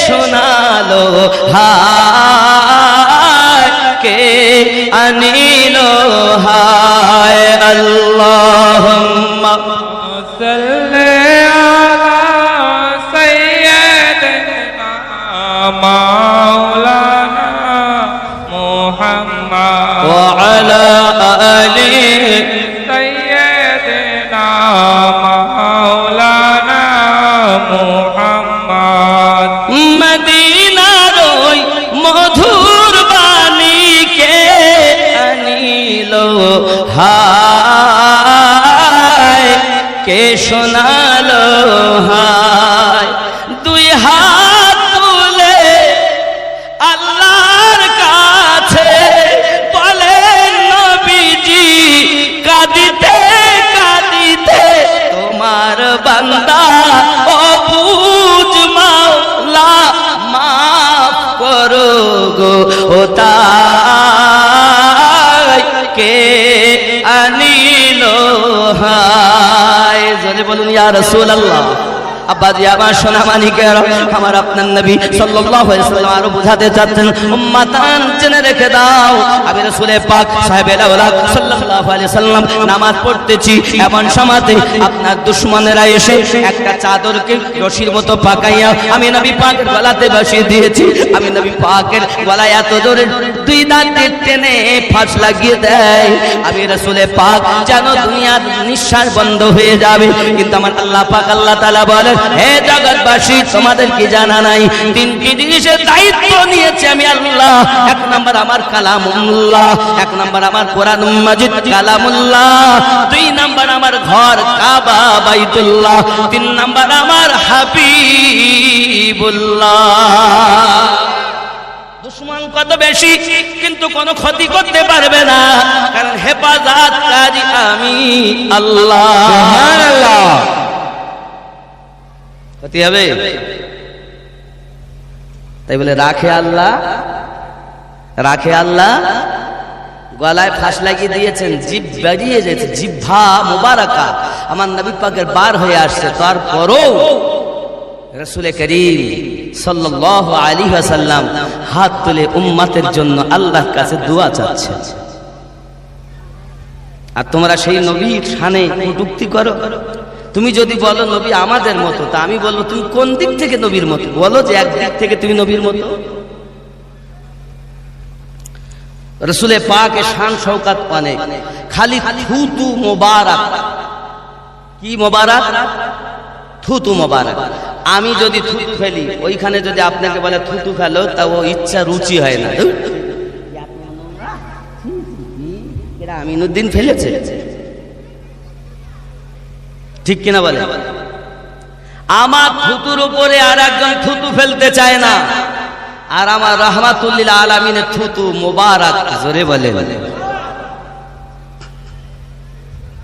শোনালো হায় কে আনিল হায় আল্লাহুম্মা مولانا محمد وعلى آل سيدنا مولانا محمد মদিনার ওই মধুর বাণী কে আনিল হায় কে শোনালো হায় দুই হাত তুলে আল্লাহর কাছে বলেন নবীজি কাঁদিতে কাঁদিতে তোমার বান্দা অবুঝ মাওলা মাফ করো গো ও তাই কে আনিল হায় জোরে বলুন ইয়া রাসূলুল্লাহ আব্বাজি আমার সোনা মানিকের আমার আপনার নবী সাল্লাল্লাহু আলাইহি ওয়াসাল্লাম আরো বুঝাতে চাচ্ছেন উম্মাতান জেনে রেখে দাও আমি রাসূলের পাক সাহেবের আওলাদ সাল্লাল্লাহু আলাইহি ওয়াসাল্লাম নামাজ পড়তেছি এমন সময়তে আপনার দুশমনেরা এসে একটা চাদরকে রশির মতো পাকাইয়া আমি নবী পাকের গলাতে বসিয়ে দিয়েছি আমি নবী পাকের গলায় এত জোরে দুই দাঁত টেনে ফাঁস লাগিয়ে দেয় আমি রাসূলের পাক যেন দুনিয়ার নিঃশ্বাস বন্ধ হয়ে যাবে কিন্তু আমার আল্লাহ পাক আল্লাহ তাআলা বলে হে জগৎবাসী তোমাদের কি জানা নাই তিনটি জিনিসের দায়িত্ব নিয়েছি আমি আল্লাহ এক নাম্বার আমার কালামুল্লাহ এক নাম্বার আমার কোরআন মাজিদ কালামুল্লাহ দুই নাম্বার আমার ঘর কাবা বাইতুল্লাহ তিন নাম্বার আমার হাবিবুল্লাহ দুশমন কত বেশি কিন্তু কোনো ক্ষতি করতে পারবে না কারণ হেফাজতকারী আমি আল্লাহ সুবহানাল্লাহ ক্ষতি হবে তাই বলে রাখে আল্লাহ গলায় ফাঁস লাগিয়ে দিয়েছেন জিভ বেরিয়ে যেতে জিহ্বা মুবারাকা আমার নবী পাকের বার হয়ে আসছে তারপরও রাসূল করিম সাল্লাল্লাহু আলাইহি ওয়াসাল্লাম হাত তুলে উম্মতের জন্য আল্লাহর কাছে দোয়া চাচ্ছে আর তোমরা সেই নবীর শানে কটূক্তি করো তুমি যদি বলো নবী আমাদের মতো, তা আমি বলবো তুমি কোন দিক থেকে নবীর মতো? বলো যে এক দিক থেকে তুমি নবীর মতো। রসুলের পাকের শান শওকাত অনেক, খালি থুতু মোবারক। কি মোবারক? থুতু মোবারক। আমি যদি থুতু ফেলি, ওইখানে যদি আপনাকে বলে থুতু ফেলো, তা ও ইচ্ছা রুচি হয় না। আমিনুদ্দিন ফেলেছে, ঠিক কিনা বলে? আমার থুতুর উপরে আর একজন থুতু ফেলতে চায় না, আর আমার রহমাতুল্লিল আলামিনের থুতু মোবারক। জোরে বলে।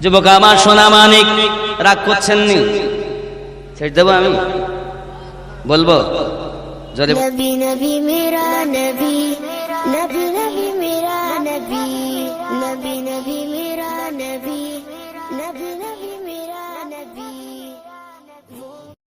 যুবক আমার সোনা মানিক, রাগ করছেন নি? ছেড়ে দেবো আমি? বলবো জোরে? नबी नबी मेरा नबी, नबी नबी मेरा नबी, नबी नबी मेरा नबी, नबी